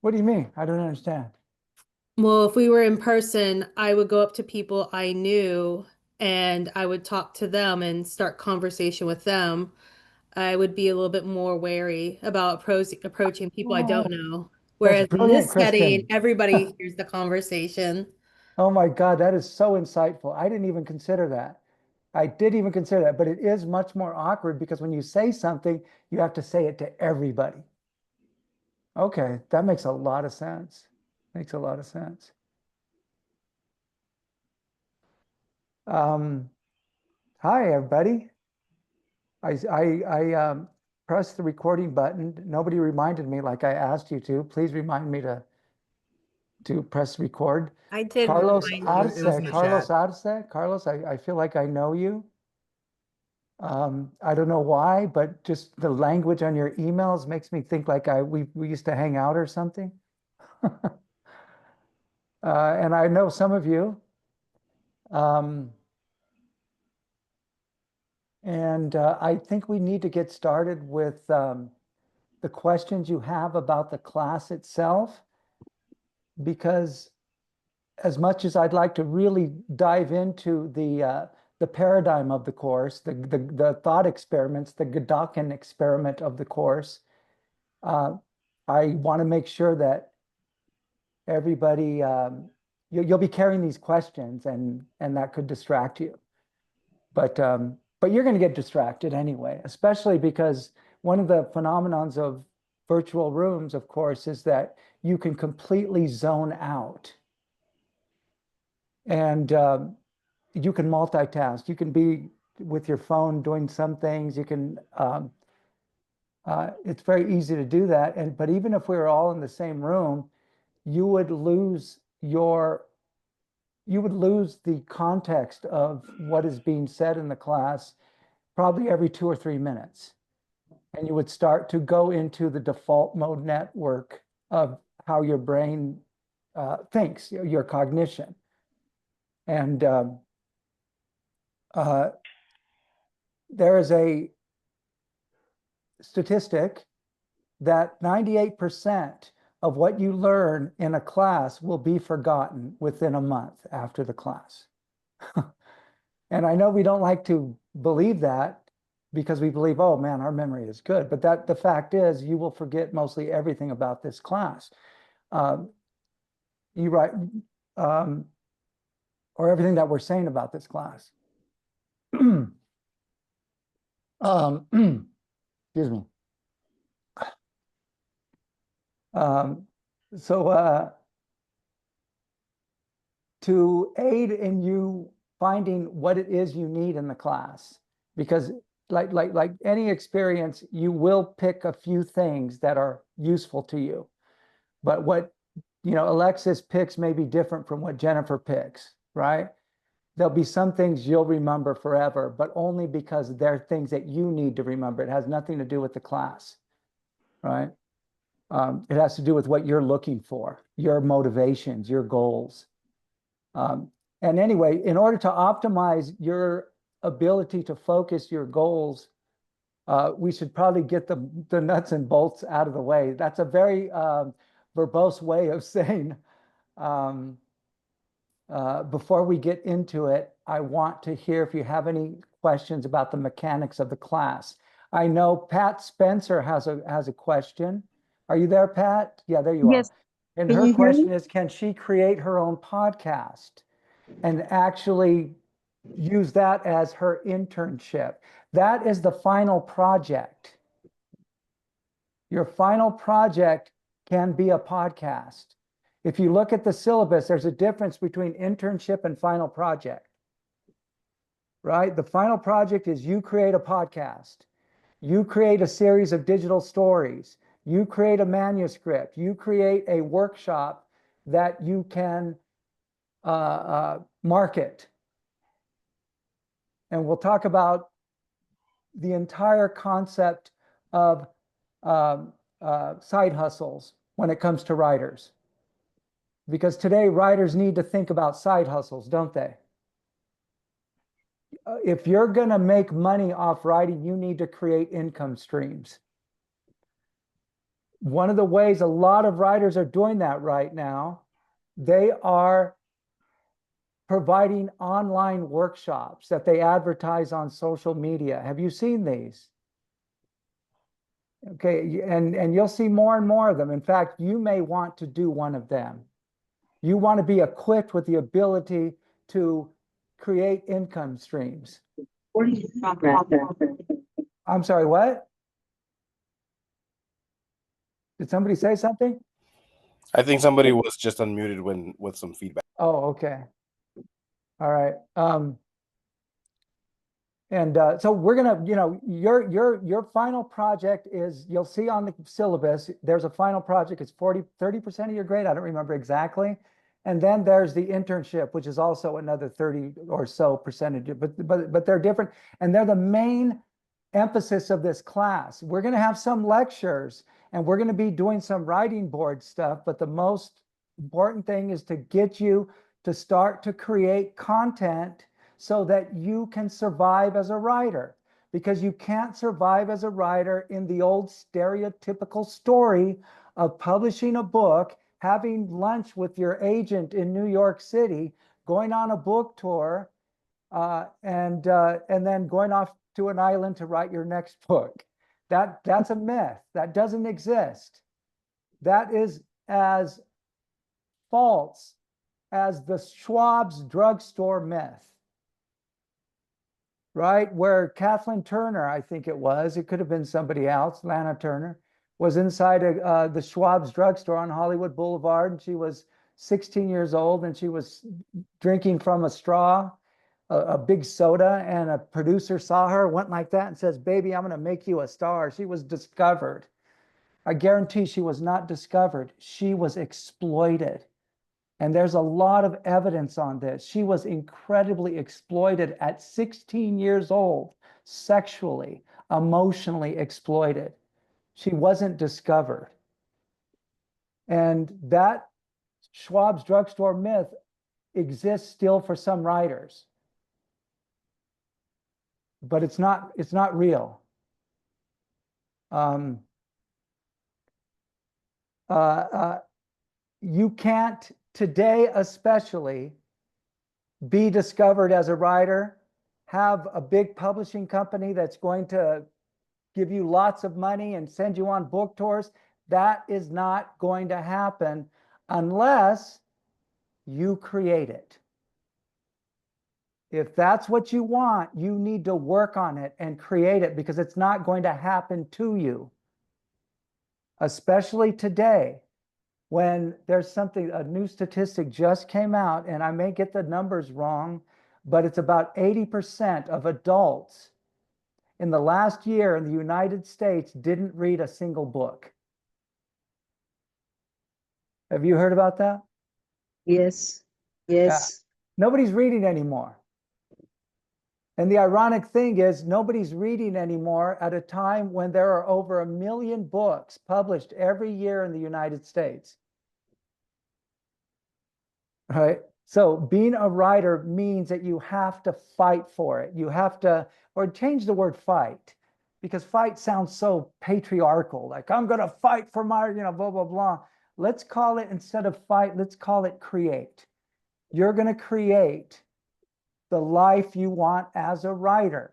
What do you mean? I don't understand. Well, if we were in person, I would go up to people I knew and I would talk to them and start conversation with them. I would be a little bit more wary about approaching people I Oh, don't know. that's Whereas in brilliant, this setting, Kristen. everybody hears the conversation. Oh my God, that is so insightful. I didn't even consider that. I didn't even consider that, but it is much more awkward because when you say something, you have to say it to everybody. Okay, that makes a lot of sense. Makes a lot of sense. Um, Hi, everybody. I pressed the recording button. Nobody reminded me like I asked you to. Please remind me to press record. I did Carlos remind you. Arce, Carlos Arce, Carlos, I feel like I know you. I don't know why, but just the language on your emails makes me think like we used to hang out or something. And I know some of you. Um, and I think we need to get started with the questions you have about the class itself, because as much as I'd like to really dive into the paradigm of the course, the thought experiments, the Gedanken experiment of the course, uh, I want to make sure that everybody you'll be carrying these questions, and that could distract you. But you're going to get distracted anyway, especially because one of the phenomenons of virtual rooms, of course, is that you can completely zone out, and you can multitask. You can be with your phone doing some things. You can it's very easy to do that. And but even if we were all in the same room, you would lose your you would lose the context of what is being said in the class probably every 2 or 3 minutes. And you would start to go into the default mode network of how your brain thinks, your cognition. And uh, there is a statistic that 98% of what you learn in a class will be forgotten within a month after the class. And I know we don't like to believe that because we believe, oh man, our memory is good. But that the fact is, you will forget mostly everything about this class. Um, you write, um, or everything that we're saying about this class. Excuse me. Um, so to aid in you finding what it is you need in the class, because like any experience, you will pick a few things that are useful to you. But what Alexis picks may be different from what Jennifer picks, right? There'll be some things you'll remember forever, but only because they're things that you need to remember. It has nothing to do with the class, right? It has to do with what you're looking for, your motivations, your goals. Um, and anyway, in order to optimize your ability to focus your goals, we should probably get the nuts and bolts out of the way. That's a very verbose way of saying, um, before we get into it, I want to hear if you have any questions about the mechanics of the class. I know Pat Spencer has a question. Are you there, Pat? Yeah, there you are. Yes, And can her you hear me? question is, can she create her own podcast and actually use that as her internship? That is the final project. Your final project can be a podcast. If you look at the syllabus, there's a difference between internship and final project, right? The final project is you create a podcast, you create a series of digital stories, you create a manuscript, you create a workshop that you can market. And we'll talk about the entire concept of um, side hustles when it comes to writers. Because today, writers need to think about side hustles, don't they? If you're going to make money off writing, you need to create income streams. One of the ways a lot of writers are doing that right now, they are providing online workshops that they advertise on social media. Have you seen these? Okay, and you'll see more and more of them. In fact, you may want to do one of them. You want to be equipped with the ability to create income streams. I'm sorry, what? Did somebody say something? I think somebody was just unmuted when with some feedback. Oh, okay. All right. So we're gonna, your final project is, you'll see on the syllabus, there's a final project, it's 30% of your grade, I don't remember exactly. And then there's the internship, which is also another 30 or so percentage, but they're different. And they're the main emphasis of this class. We're gonna have some lectures and we're gonna be doing some writing board stuff, but the most important thing is to get you to start to create content so that you can survive as a writer, because you can't survive as a writer in the old stereotypical story of publishing a book, having lunch with your agent in New York City, going on a book tour, and then going off to an island to write your next book. That's a myth. That doesn't exist. That is as false as the Schwab's drugstore myth. Right? Where Kathleen Turner, I think it could have been somebody else, Lana Turner, was inside the Schwab's drugstore on Hollywood Boulevard, and she was 16 years old, and she was drinking from a straw, a big soda, and a producer saw her, went like that, and says, "Baby, I'm going to make you a star." She was discovered. I guarantee she was not discovered. She was exploited. And there's a lot of evidence on this. She was incredibly exploited at 16 years old, sexually, emotionally exploited. She wasn't discovered. And that Schwab's drugstore myth exists still for some writers. But it's not real. You can't, today especially, be discovered as a writer, have a big publishing company that's going to give you lots of money and send you on book tours. That is not going to happen unless you create it. If that's what you want, you need to work on it and create it, because it's not going to happen to you. Especially today, when there's something, a new statistic just came out, and I may get the numbers wrong, but it's about 80% of adults in the last year in the United States didn't read a single book. Have you heard about that? Yes. Yes. Nobody's reading anymore. And the ironic thing is, nobody's reading anymore at a time when there are over 1 million books published every year in the United States. Right? So being a writer means that you have to fight for it. You have to, or change the word fight, because fight sounds so patriarchal. Like, I'm going to fight for my, blah, blah, blah. Let's call it, instead of fight, let's call it create. You're going to create the life you want as a writer.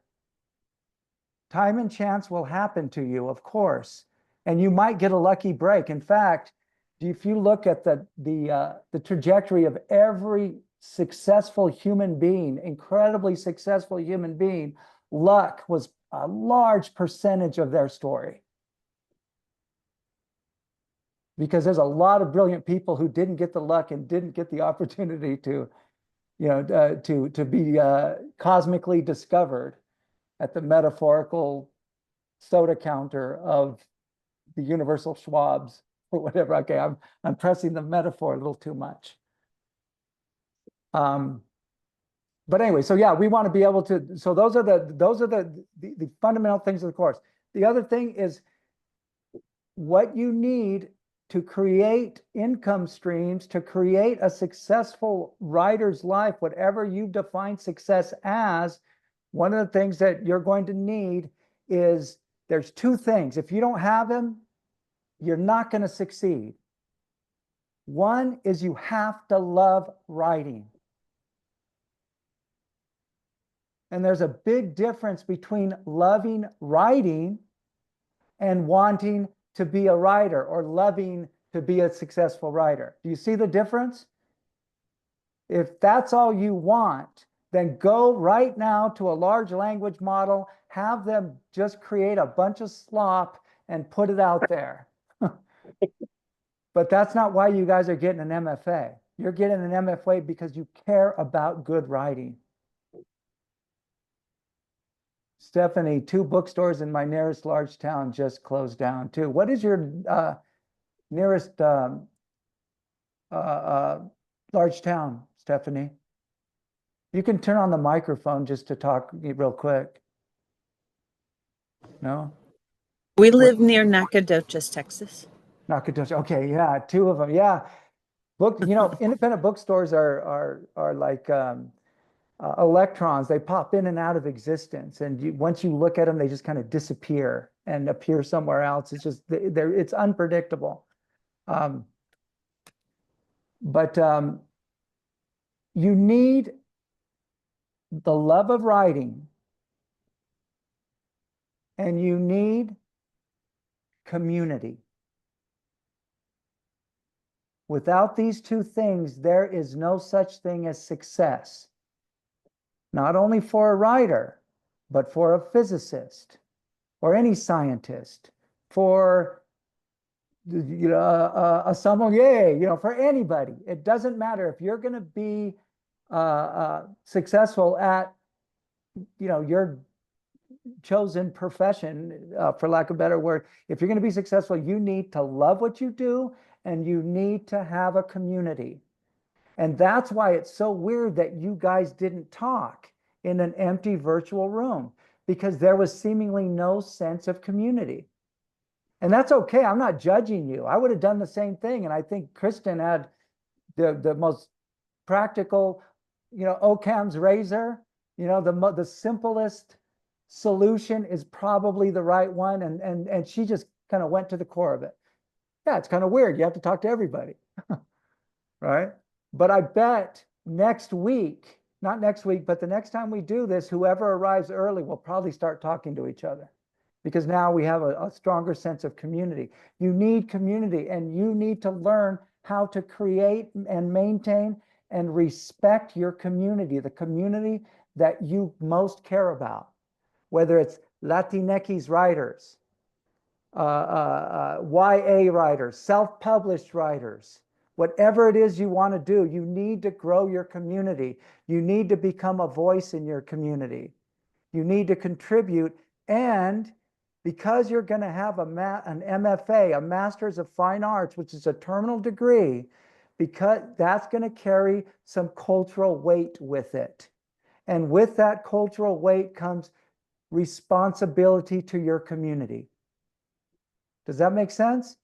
Time and chance will happen to you, of course, and you might get a lucky break. In fact, if you look at the trajectory of every successful human being, incredibly successful human being, luck was a large percentage of their story. Because there's a lot of brilliant people who didn't get the luck and didn't get the opportunity to, to be cosmically discovered at the metaphorical soda counter of the Universal Schwab's or whatever. Okay, I'm pressing the metaphor a little too much. But anyway, so yeah, we want to be able to. So those are the fundamental things of the course. The other thing is what you need to create income streams, to create a successful writer's life, whatever you define success as. One of the things that you're going to need is, there's two things. If you don't have them, you're not going to succeed. One is you have to love writing. And there's a big difference between loving writing and wanting to be a writer or loving to be a successful writer. Do you see the difference? If that's all you want, then go right now to a large language model, have them just create a bunch of slop and put it out there. But that's not why you guys are getting an MFA. You're getting an MFA because you care about good writing. Stephanie, 2 bookstores in my nearest large town just closed down too. What is your nearest large town, Stephanie? You can turn on the microphone just to talk real quick. No? We live near Nacogdoches, Texas. Nacogdoches. Okay, yeah, 2 of them. Yeah. Independent bookstores are like electrons. They pop in and out of existence, and once you look at them, they just kind of disappear and appear somewhere else. It's just it's unpredictable. But you need the love of writing, and you need community. Without these 2 things, there is no such thing as success. Not only for a writer, but for a physicist or any scientist, for a sommelier, for anybody. It doesn't matter if you're going to be successful at, your chosen profession, for lack of a better word. If you're going to be successful, you need to love what you do, and you need to have a community. And that's why it's so weird that you guys didn't talk in an empty virtual room, because there was seemingly no sense of community. And that's okay. I'm not judging you. I would have done the same thing. And I think Kristen had the most practical, Occam's razor, the simplest solution is probably the right one. And she just kind of went to the core of it. Yeah, it's kind of weird. You have to talk to everybody, right? But I bet next week, not next week, but the next time we do this, whoever arrives early will probably start talking to each other, because now we have a stronger sense of community. You need community, and you need to learn how to create and maintain and respect your community, the community that you most care about, whether it's Latinx writers, YA writers, self-published writers, whatever it is you want to do. You need to grow your community. You need to become a voice in your community. You need to contribute. And because you're going to have an MFA, a Master's of Fine Arts, which is a terminal degree, because that's going to carry some cultural weight with it. And with that cultural weight comes responsibility to your community. Does that make sense?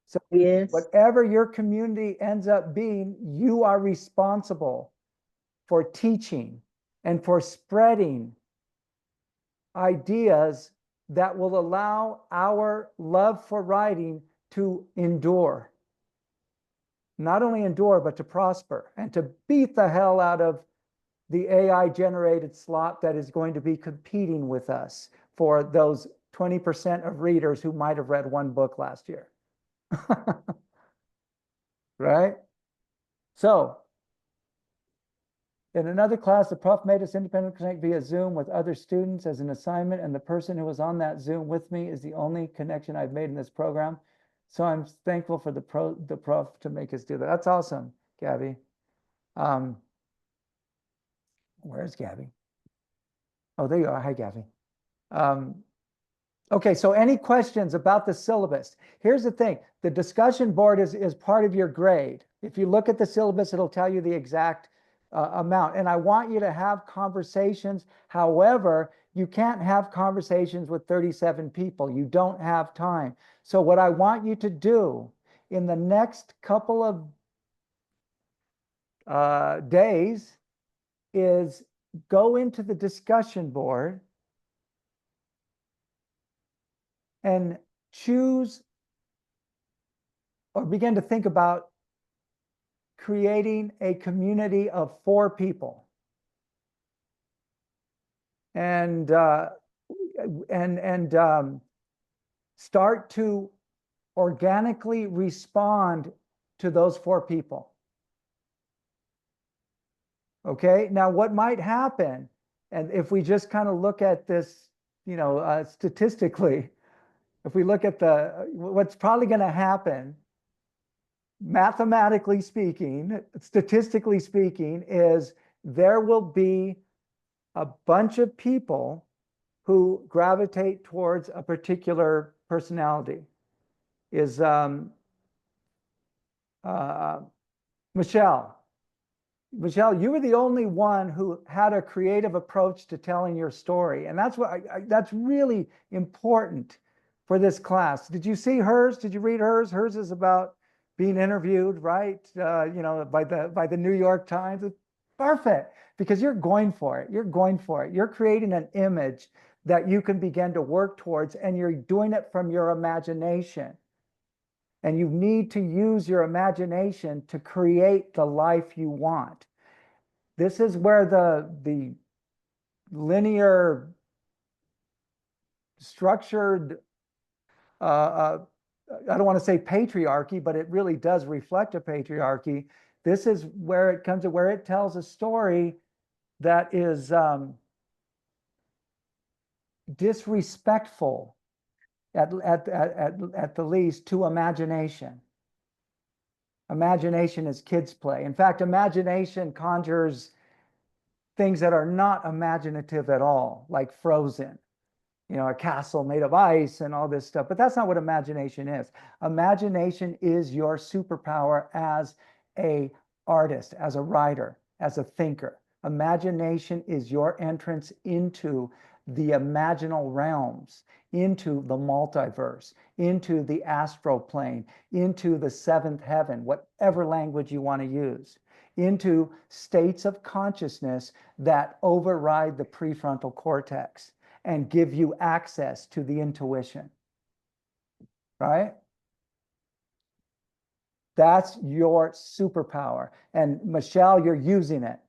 So Yes. whatever your community ends up being, you are responsible for teaching and for spreading ideas that will allow our love for writing to endure. Not only endure, but to prosper and to beat the hell out of the AI generated slop that is going to be competing with us for those 20% of readers who might have read 1 book last year. Right? So, in another class, the prof made us independently connect via Zoom with other students as an assignment, and the person who was on that Zoom with me is the only connection I've made in this program. So I'm thankful for the prof to make us do that. That's awesome, Gabby. Where's Gabby? Oh, there you are. Hi, Gabby. Okay, so any questions about the syllabus? Here's the thing. The discussion board is part of your grade. If you look at the syllabus, it'll tell you the exact amount. And I want you to have conversations. However, you can't have conversations with 37 people. You don't have time. So what I want you to do in the next couple of days is go into the discussion board and choose or begin to think about creating a community of 4 people. And start to organically respond to those 4 people. Okay, now what might happen, and if we just kind of look at this, statistically, if we look at what's probably going to happen, mathematically speaking, statistically speaking, is there will be a bunch of people who gravitate towards a particular personality. Is Michelle. Michelle, you were the only one who had a creative approach to telling your story. And that's what that's really important for this class. Did you see hers? Did you read hers? Hers is about being interviewed, right? By the New York Times. It's perfect, because you're going for it. You're going for it. You're creating an image that you can begin to work towards, and you're doing it from your imagination. And you need to use your imagination to create the life you want. This is where the linear, structured, I don't want to say patriarchy, but it really does reflect a patriarchy. This is where it comes to where it tells a story that is disrespectful at the least to imagination. Imagination is kids' play. In fact, imagination conjures things that are not imaginative at all, like Frozen, a castle made of ice and all this stuff. But that's not what imagination is. Imagination is your superpower as an artist, as a writer, as a thinker. Imagination is your entrance into the imaginal realms, into the multiverse, into the astral plane, into the 7th heaven, whatever language you want to use, into states of consciousness that override the prefrontal cortex and give you access to the intuition, right? That's your superpower. And Michelle, you're using it.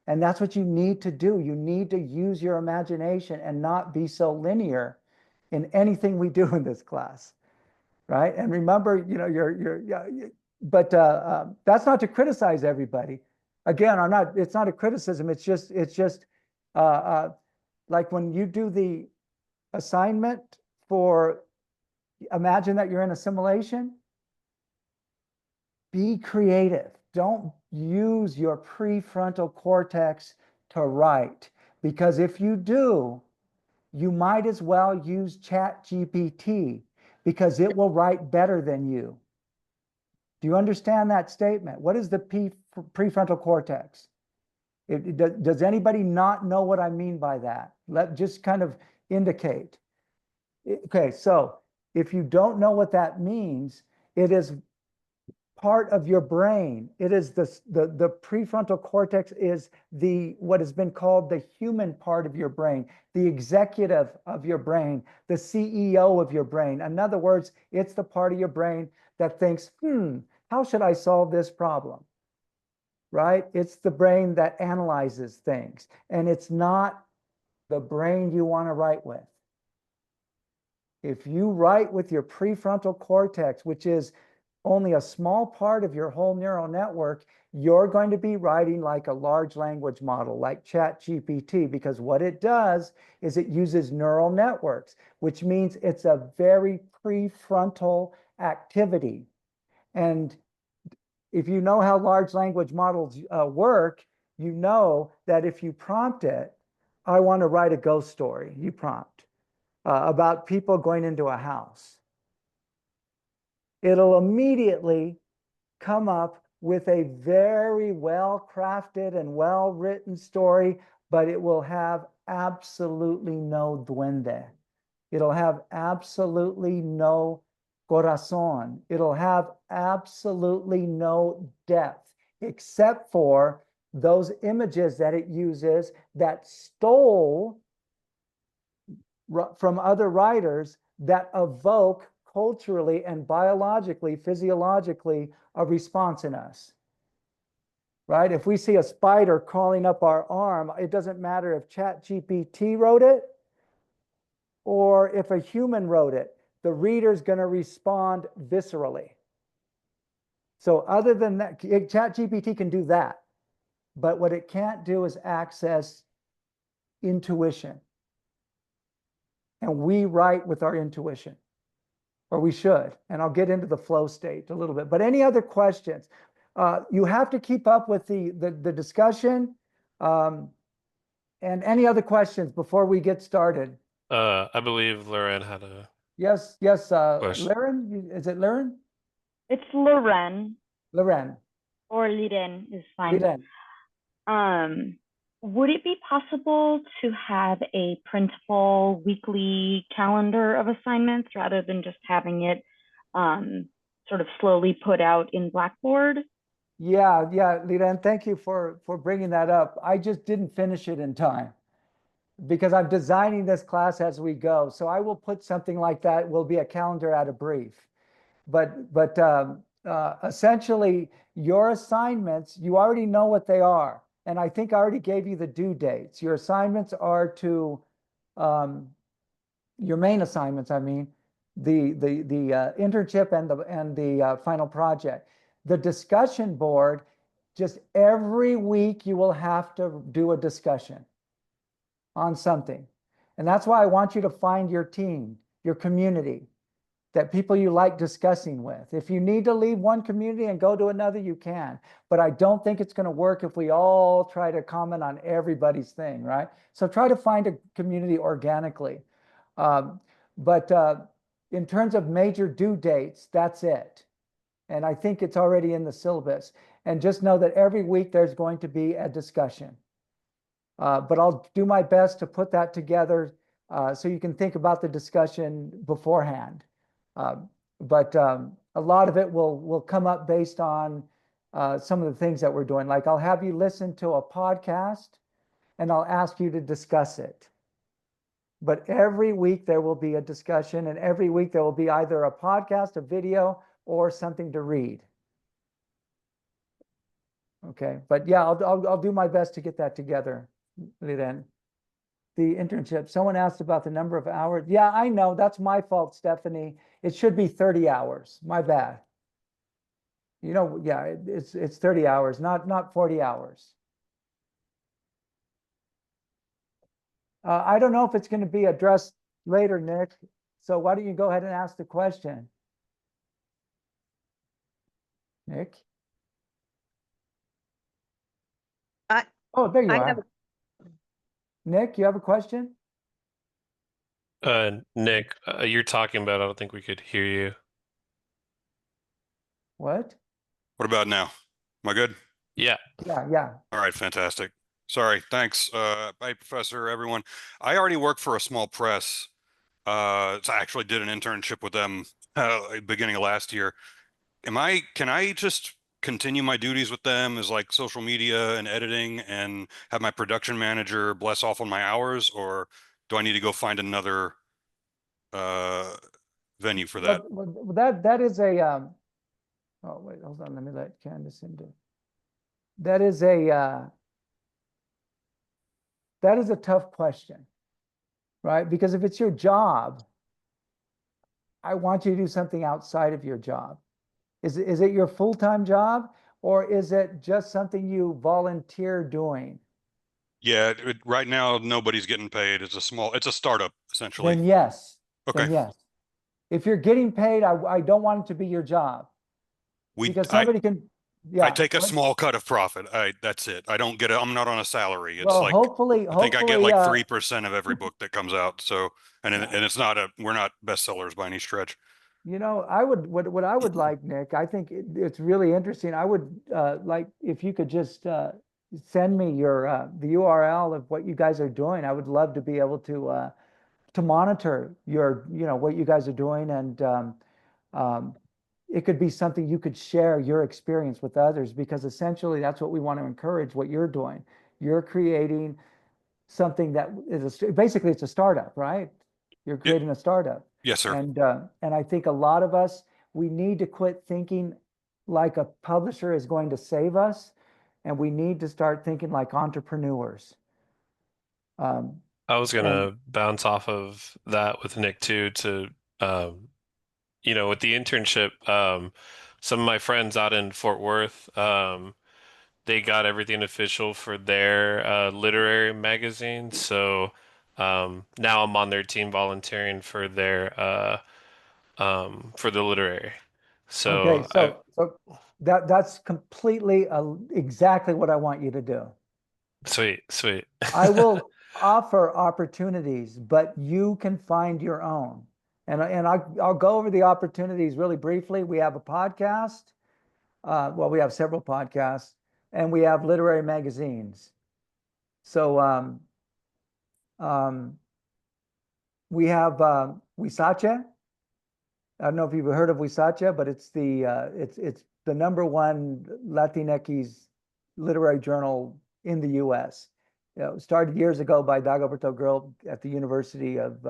And that's what you need to do. You need to use your imagination and not be so linear in anything we do in this class, right? And remember, but that's not to criticize everybody. Again, it's not a criticism. It's just like when you do the assignment for, imagine that you're in a simulation, be creative. Don't use your prefrontal cortex to write, because if you do, you might as well use ChatGPT, because it will write better than you. Do you understand that statement? What is the prefrontal cortex? Does anybody not know what I mean by that? Just kind of indicate. Okay, so if you don't know what that means, it is part of your brain. It is the prefrontal cortex is what has been called the human part of your brain, the executive of your brain, the CEO of your brain. In other words, it's the part of your brain that thinks, how should I solve this problem? Right? It's the brain that analyzes things, and it's not the brain you want to write with. If you write with your prefrontal cortex, which is only a small part of your whole neural network, you're going to be writing like a large language model, like ChatGPT, because what it does is it uses neural networks, which means it's a very prefrontal activity. And if you know how large language models work, you know that if you prompt it, I want to write a ghost story, you prompt about people going into a house. It'll immediately come up with a very well-crafted and well-written story, but it will have absolutely no duende. It'll have absolutely no corazón. It'll have absolutely no depth, except for those images that it uses that stole from other writers that evoke culturally and biologically, physiologically, a response in us. Right? If we see a spider crawling up our arm, it doesn't matter if ChatGPT wrote it or if a human wrote it, the reader's going to respond viscerally. So other than that, ChatGPT can do that. But what it can't do is access intuition. And we write with our intuition, or we should. And I'll get into the flow state a little bit. But any other questions? You have to keep up with the discussion. And any other questions before we get started? I believe Loren had a Yes, question. Laren, is it Laren? It's Loren Laren. or Liren is fine. Liren. Would it be possible to have a printable weekly calendar of assignments rather than just having it sort of slowly put out in Blackboard? Yeah, Liren, thank you for bringing that up. I just didn't finish it in time because I'm designing this class as we go. So I will put something like that. It will be a calendar at a brief. But essentially, your assignments, you already know what they are. And I think I already gave you the due dates. Your assignments are to, your main assignments, I mean, the internship and the final project. The discussion board, just every week you will have to do a discussion on something. And that's why I want you to find your team, your community, that people you like discussing with. If you need to leave one community and go to another, you can. But I don't think it's going to work if we all try to comment on everybody's thing, right? So try to find a community organically. But in terms of major due dates, that's it. And I think it's already in the syllabus. And just know that every week there's going to be a discussion. But I'll do my best to put that together so you can think about the discussion beforehand. But a lot of it will come up based on some of the things that we're doing. Like I'll have you listen to a podcast and I'll ask you to discuss it. But every week there will be a discussion, and every week there will be either a podcast, a video, or something to read. Okay, but yeah, I'll do my best to get that together, Liren. The internship, someone asked about the number of hours. Yeah, I know, that's my fault, Stephanie. It should be 30 hours, my bad. You know, yeah, it's 30 hours, not 40 hours. I don't know if it's going to be addressed later, Nick. So why don't you go ahead and ask the question? Nick? Oh, there you are. Nick, you have a question? Nick, you're talking about, I don't think we could hear you. What? What about now? Am I good? Yeah. Yeah. All right, fantastic. Sorry, thanks. Bye, Professor, everyone. I already work for a small press. So I actually did an internship with them beginning of last year. Can I just continue my duties with them as like social media and editing and have my production manager bless off on my hours, or do I need to go find another venue for that? Well, that is a oh wait, hold on, let me let Candace into. That is a tough question, right? Because if it's your job, I want you to do something outside of your job. Is it your full-time job, or is it just something you volunteer doing? Yeah, right now nobody's getting paid. It's a startup essentially. Then yes. Okay. Then yes. If you're getting paid, I don't want it to be your job. Because somebody can. Yeah. I take a small cut of profit. That's it. I don't get I'm not on a salary. It's well, like hopefully I think I get like 3% of every book that comes out. So and it's not we're not bestsellers by any stretch. You know, what I would like, Nick, I think it's really interesting. I would like if you could just send me your the URL of what you guys are doing. I would love to be able to monitor your, what you guys are doing, and it could be something you could share your experience with others, because essentially that's what we want to encourage. What you're doing, you're creating something that is basically it's a startup, right? You're creating a startup. Yes, sir. And I think a lot of us, we need to quit thinking like a publisher is going to save us, and we need to start thinking like entrepreneurs. I was And gonna bounce off of that with Nick too with the internship, some of my friends out in Fort Worth, they got everything official for their literary magazine. So now I'm on their team volunteering for their for the literary. okay, So I so that's completely exactly what I want you to do. sweet. I will offer opportunities, but you can find your own. And I'll go over the opportunities really briefly. We have a podcast. Well, we have several podcasts, and we have literary magazines. So we have Wisache. I don't know if you've heard of Wisache, but it's the #1 Latinx literary journal in the U.S. Started years ago by Dagoberto Gurlt at the University of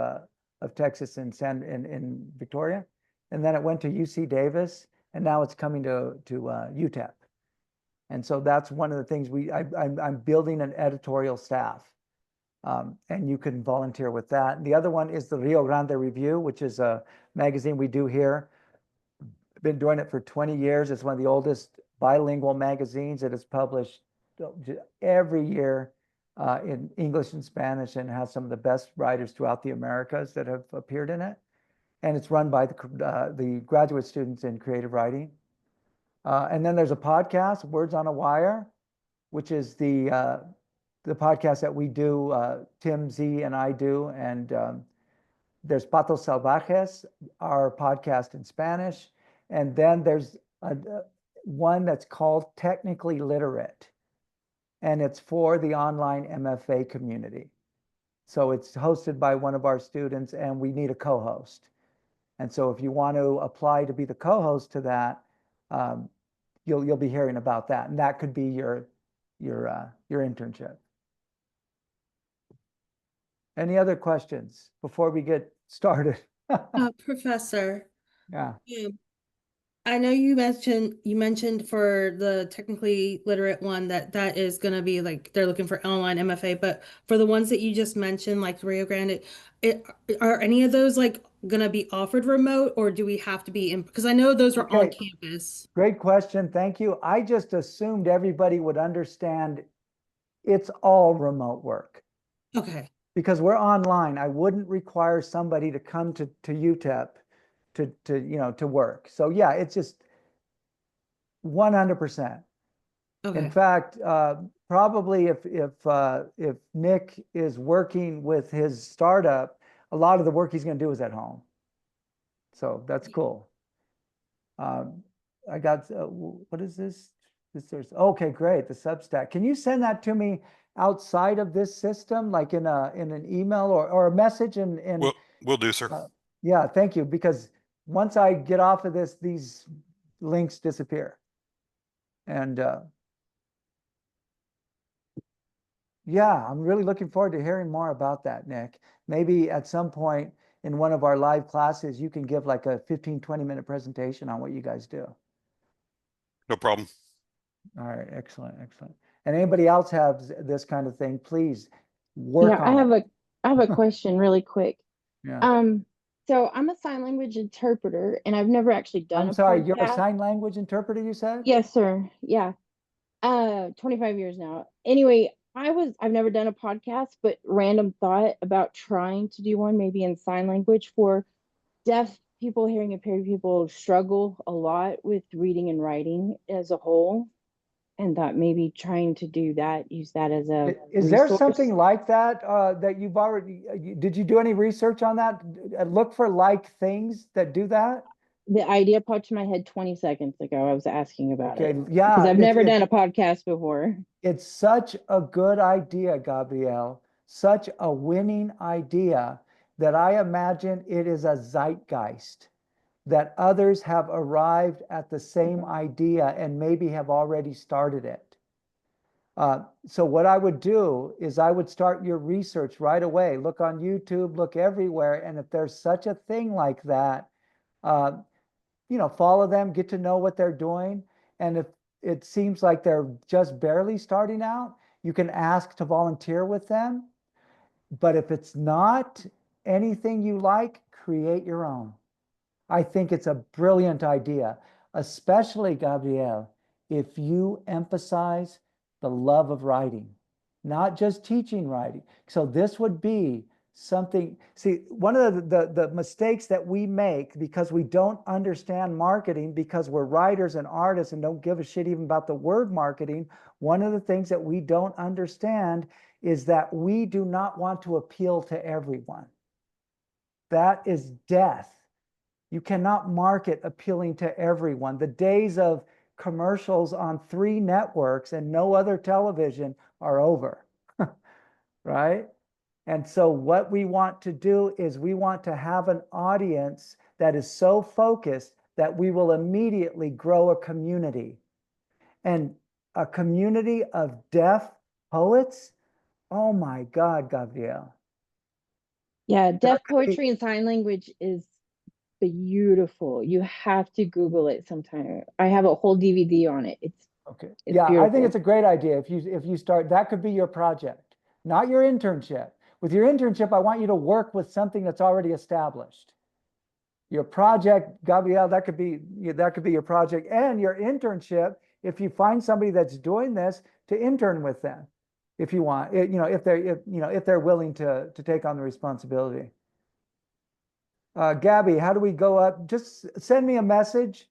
Texas in Victoria, and then it went to UC Davis, and now it's coming to UTEP. And so that's one of the things I'm building an editorial staff, and you can volunteer with that. And the other one is the Rio Grande Review, which is a magazine we do here. Been doing it for 20 years. It's one of the oldest bilingual magazines. It is published every year in English and Spanish, and has some of the best writers throughout the Americas that have appeared in it. And it's run by the graduate students in creative writing. And then there's a podcast, Words on a Wire, which is the podcast that we do, Tim Z and I do. And there's Patos Salvajes, our podcast in Spanish. And then there's one that's called Technically Literate, and it's for the online MFA community. So it's hosted by one of our students, and we need a co-host. And so if you want to apply to be the co-host to that, you'll be hearing about that, and that could be your internship. Any other questions before we get started? Professor, Yeah. I know you mentioned for the technically literate one that is going to be like they're looking for online MFA, but for the ones that you just mentioned, like Rio Grande, are any of those like going to be offered remote, or do we have to be in? Because I know those are on Okay. campus. Great question. Thank you. I just assumed everybody would understand it's all remote work. Okay. Because we're online. I wouldn't require somebody to come to UTEP to work. So yeah, it's just 100%. Okay. In fact, probably if Nick is working with his startup, a lot of the work he's going to do is at home. So that's cool. I got what is this? Okay, great. The Substack. Can you send that to me outside of this system, like in an email or a message? We'll do, sir. Yeah, thank you. Because once I get off of this, these links disappear. And yeah, I'm really looking forward to hearing more about that, Nick. Maybe at some point in one of our live classes, you can give like a 15-20-minute presentation on what you guys do. No problem. All right, excellent. And anybody else have this kind of thing, please work on it. I have a question really quick. Yeah. So I'm a sign language interpreter, and I've never actually done I'm sorry, you're a podcast. sign language interpreter, you said? Yes, sir. Yeah. 25 years now. Anyway, I've never done a podcast, but random thought about trying to do one, maybe in sign language for deaf people, hearing impaired people struggle a lot with reading and writing as a whole. And thought maybe trying to do that, use that as a Is there resource. something like that that you've already, did you do any research on that? Look for like things that do that? The idea popped to my head 20 seconds ago. I was asking about it. Yeah. Because I've never done a podcast before. It's such a good idea, Gabrielle. Such a winning idea that I imagine it is a zeitgeist, that others have arrived at the same idea and maybe have already started it. So what I would do is I would start your research right away. Look on YouTube, look everywhere. And if there's such a thing like that, follow them, get to know what they're doing. And if it seems like they're just barely starting out, you can ask to volunteer with them. But if it's not anything you like, create your own. I think it's a brilliant idea, especially, Gabrielle, if you emphasize the love of writing, not just teaching writing. So this would be something, see, one of the mistakes that we make because we don't understand marketing, because we're writers and artists and don't give a shit even about the word marketing, one of the things that we don't understand is that we do not want to appeal to everyone. That is death. You cannot market appealing to everyone. The days of commercials on 3 networks and no other television are over, right? And so what we want to do is we want to have an audience that is so focused that we will immediately grow a community. And a community of deaf poets, oh my God, Gabrielle. Yeah, deaf poetry and sign language is beautiful. You have to Google it sometime. I have a whole DVD on it. It's yeah, beautiful. I think it's a great idea. If you start, that could be your project, not your internship. With your internship, I want you to work with something that's already established. Your project, Gabrielle, that could be your project, and your internship. If you find somebody that's doing this, to intern with them, if you want, if they're willing to take on the responsibility. Gabby, how do we go up? Just send me a message.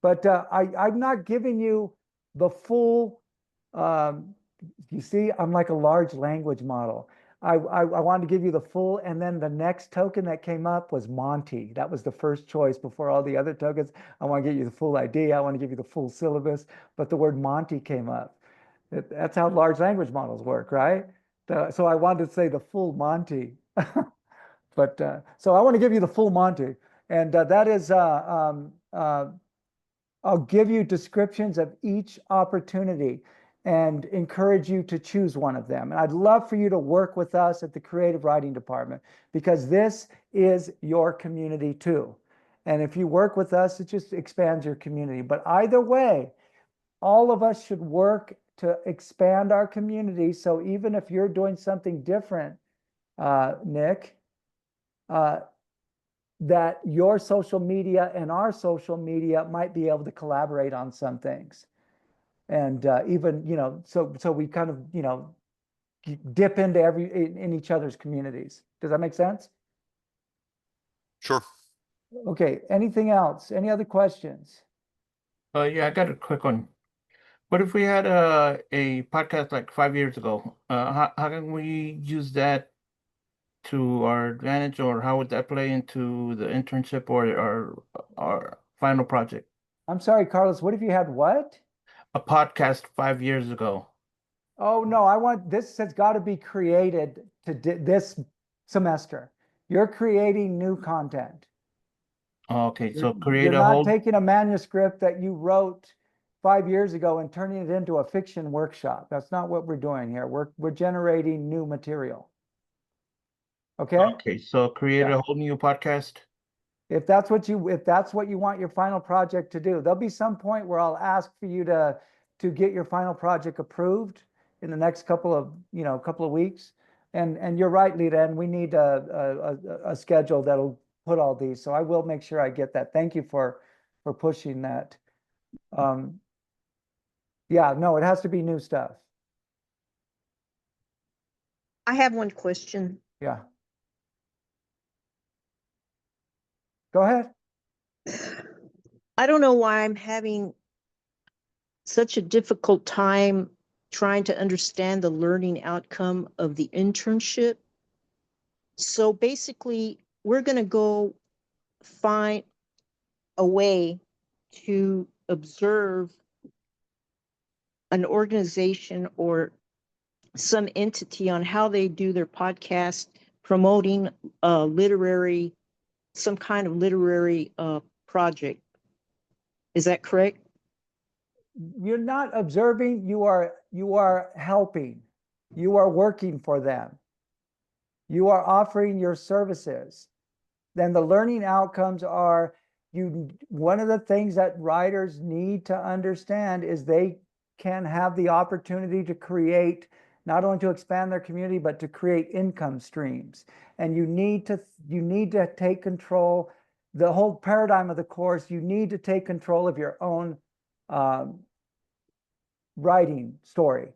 But I'm not giving you the full, you see, I'm like a large language model. I wanted to give you the full, and then the next token that came up was Monty. That was the first choice before all the other tokens. I want to get you the full idea. I want to give you the full syllabus, but the word Monty came up. That's how large language models work, right? So I wanted to say the full Monty. But so I want to give you the full Monty. And that is, I'll give you descriptions of each opportunity and encourage you to choose one of them. And I'd love for you to work with us at the Creative Writing Department, because this is your community too. And if you work with us, it just expands your community. But either way, all of us should work to expand our community. So even if you're doing something different, Nick, that your social media and our social media might be able to collaborate on some things. And even, so we kind of, dip into in each other's communities. Does that make sense? Sure. Okay, anything else? Any other questions? Yeah, I got a quick one. What if we had a podcast like 5 years ago? How can we use that to our advantage, or how would that play into the internship or our final project? I'm sorry, Carlos, what if you had what? A podcast 5 years ago. Oh, no, this has got to be created to this semester. You're creating new content. Okay, so You're create a not whole. taking a manuscript that you wrote 5 years ago and turning it into a fiction workshop. That's not what we're doing here. We're generating new material. Okay? Okay, so create Yeah. a whole new podcast. If that's what you want your final project to do, there'll be some point where I'll ask for you to get your final project approved in the next couple of weeks. And you're right, Lita, and we need a schedule that'll put all these. So I will make sure I get that. Thank you for pushing that. Yeah, no, it has to be new stuff. I have one question. Yeah. Go ahead. I don't know why I'm having such a difficult time trying to understand the learning outcome of the internship. So basically, we're going to go find a way to observe an organization or some entity on how they do their podcast, promoting some kind of literary project. Is that correct? you're not observing, you are helping. You are working for them. You are offering your services. Then the learning outcomes are one of the things that writers need to understand is they can have the opportunity to create, not only to expand their community, but to create income streams. And you need to take control. The whole paradigm of the course, you need to take control of your own writing story,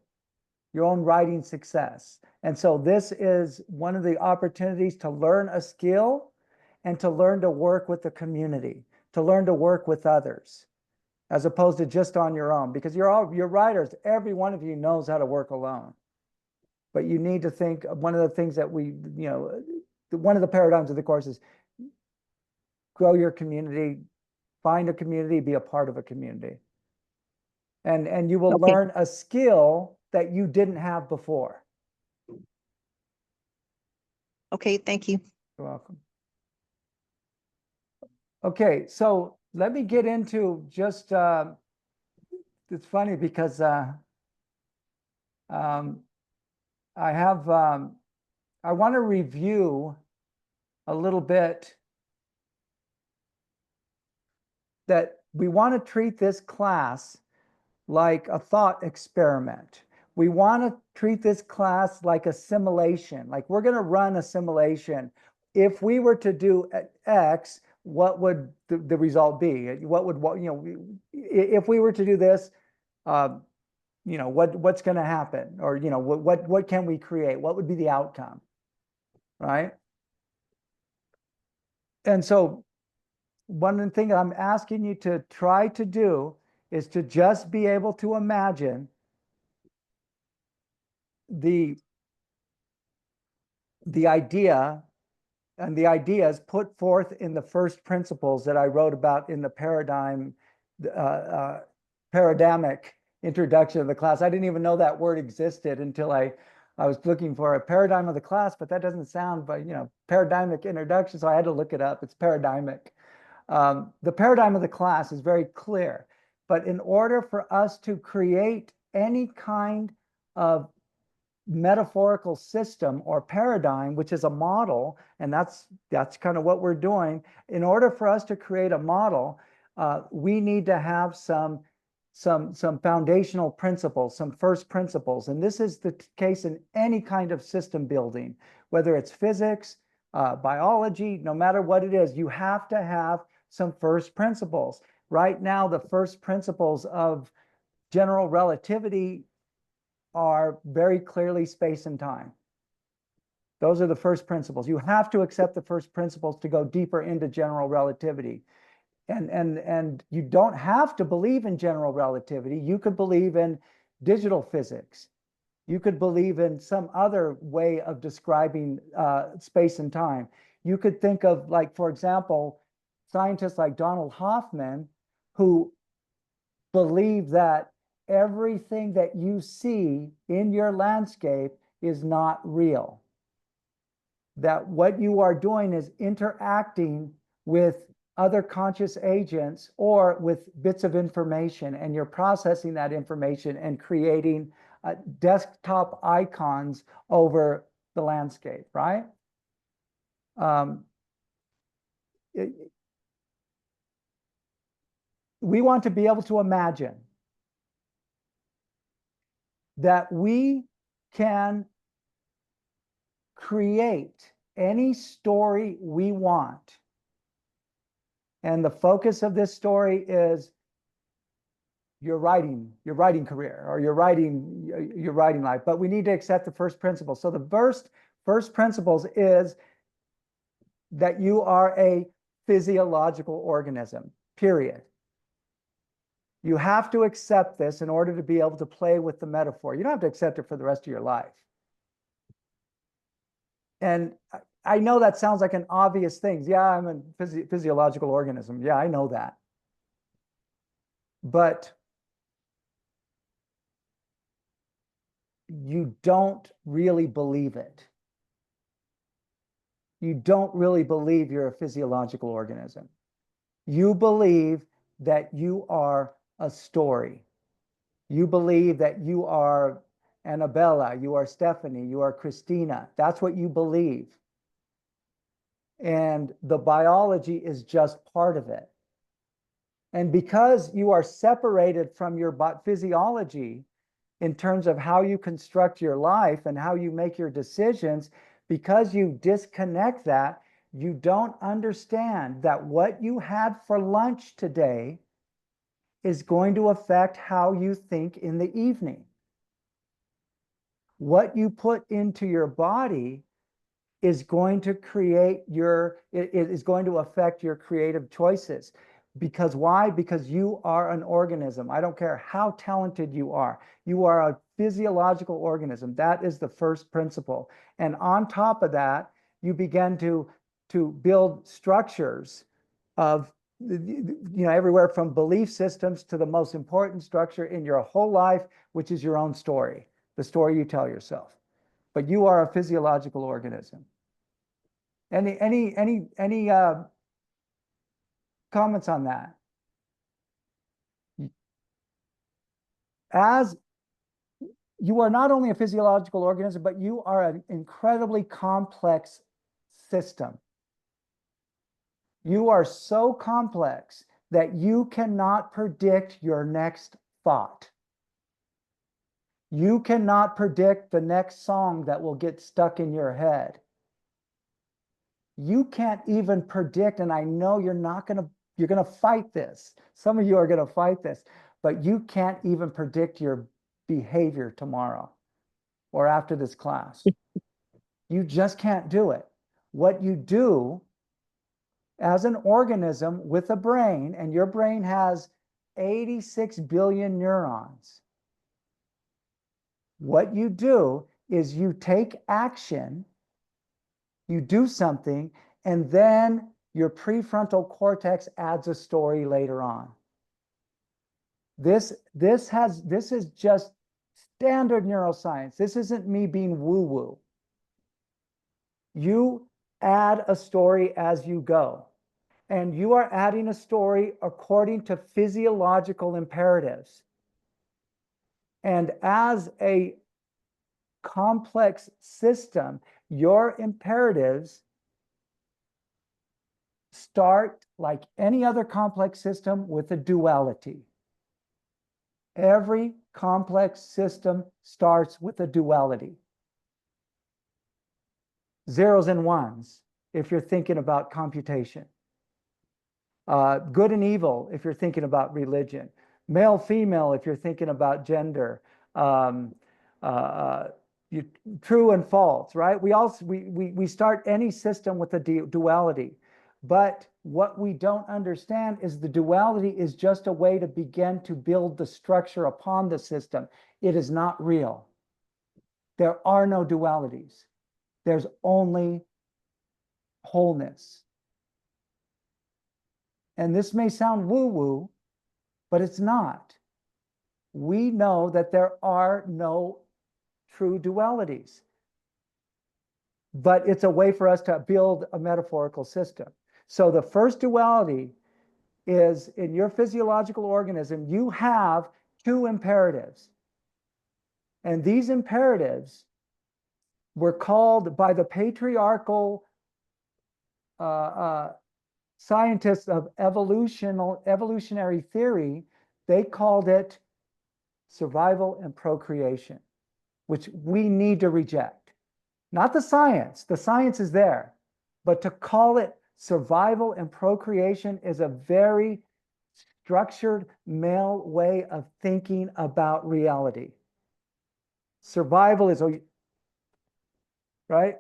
your own writing success. And so this is one of the opportunities to learn a skill and to learn to work with the community, to learn to work with others, as opposed to just on your own, because you're writers. Every one of you knows how to work alone. But you need to think, one of the things that one of the paradigms of the course is grow your community, find a community, be a part of a community. And you will learn a skill that you didn't have before. Okay, thank you. You're welcome. Okay, so let me get into just, it's funny because I want to review a little bit that we want to treat this class like a thought experiment. We want to treat this class like a simulation, like we're going to run a simulation. If we were to do X, what would the result be? What would, if we were to do this, what's going to happen? Or, what can we create? What would be the outcome? Right? And so one of the things I'm asking you to try to do is to just be able to imagine the idea and the ideas put forth in the first principles that I wrote about in the paradigmic introduction of the class. I didn't even know that word existed until I was looking for a paradigm of the class, but that doesn't sound, but paradigmic introduction. So I had to look it up. It's paradigmic. The paradigm of the class is very clear, but in order for us to create any kind of metaphorical system or paradigm, which is a model, and that's kind of what we're doing. In order for us to create a model, we need to have some foundational principles, some first principles. And this is the case in any kind of system building, whether it's physics, biology, no matter what it is, you have to have some first principles. Right now, the first principles of general relativity are very clearly space and time. Those are the first principles. You have to accept the first principles to go deeper into general relativity. And you don't have to believe in general relativity. You could believe in digital physics. You could believe in some other way of describing space and time. You could think of, like, for example, scientists like Donald Hoffman, who believe that everything that you see in your landscape is not real. That what you are doing is interacting with other conscious agents or with bits of information, and you're processing that information and creating desktop icons over the landscape, right? We want to be able to imagine that we can create any story we want. And the focus of this story is your writing career or your writing life. But we need to accept the first principle. So the first principles is that you are a physiological organism, period. You have to accept this in order to be able to play with the metaphor. You don't have to accept it for the rest of your life. And I know that sounds like an obvious thing. Yeah, I'm a physiological organism. Yeah, I know that. But you don't really believe it. You don't really believe you're a physiological organism. You believe that you are a story. You believe that you are Annabella, you are Stephanie, you are Christina. That's what you believe. And the biology is just part of it. And because you are separated from your physiology in terms of how you construct your life and how you make your decisions, because you disconnect that, you don't understand that what you had for lunch today is going to affect how you think in the evening. What you put into your body is going to create it is going to affect your creative choices. Because why? Because you are an organism. I don't care how talented you are. You are a physiological organism. That is the first principle. And on top of that, you begin to build structures of, everywhere from belief systems to the most important structure in your whole life, which is your own story, the story you tell yourself. But you are a physiological organism. Any comments on that? As you are not only a physiological organism, but you are an incredibly complex system. You are so complex that you cannot predict your next thought. You cannot predict the next song that will get stuck in your head. You can't even predict, and I know you're going to fight this. Some of you are going to fight this, but you can't even predict your behavior tomorrow or after this class. You just can't do it. What you do as an organism with a brain, and your brain has 86 billion neurons. What you do is you take action, you do something, and then your prefrontal cortex adds a story later on. This is just standard neuroscience. This isn't me being woo-woo. You add a story as you go, and you are adding a story according to physiological imperatives. And as a complex system, your imperatives start, like any other complex system, with a duality. Every complex system starts with a duality. Zeros and ones, if you're thinking about computation. Good and evil, if you're thinking about religion. Male, female, if you're thinking about gender. True and false, right? We start any system with a duality. But what we don't understand is the duality is just a way to begin to build the structure upon the system. It is not real. There are no dualities. There's only wholeness. And this may sound woo-woo, but it's not. We know that there are no true dualities. But it's a way for us to build a metaphorical system. So the first duality is, in your physiological organism, you have two imperatives. And these imperatives were called by the patriarchal scientists of evolutionary theory, they called it survival and procreation, which we need to reject. Not the science is there, but to call it survival and procreation is a very structured male way of thinking about reality. Survival is, right?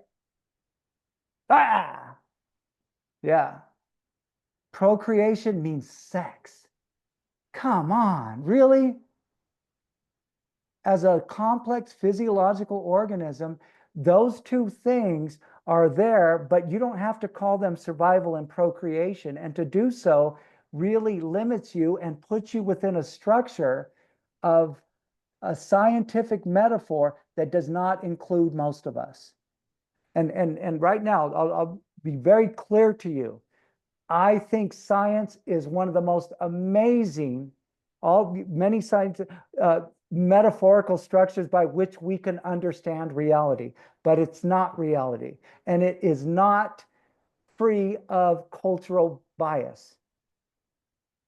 Yeah. Procreation means sex. Come on, really? As a complex physiological organism, those two things are there, but you don't have to call them survival and procreation. And to do so really limits you and puts you within a structure of a scientific metaphor that does not include most of us. And right now, I'll be very clear to you. I think science is one of the most amazing, many science, metaphorical structures by which we can understand reality, but it's not reality. And it is not free of cultural bias.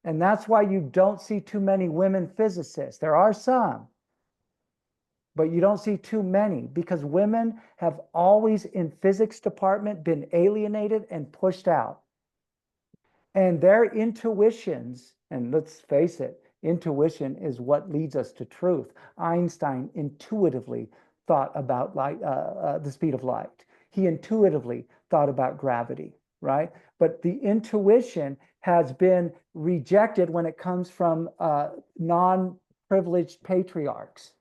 And that's why you don't see too many women physicists. There are some, but you don't see too many, because women have always in physics department been alienated and pushed out. And their intuitions, and let's face it, intuition is what leads us to truth. Einstein intuitively thought about light, the speed of light. He intuitively thought about gravity, right? But the intuition has been rejected when it comes from non-privileged patriarchs.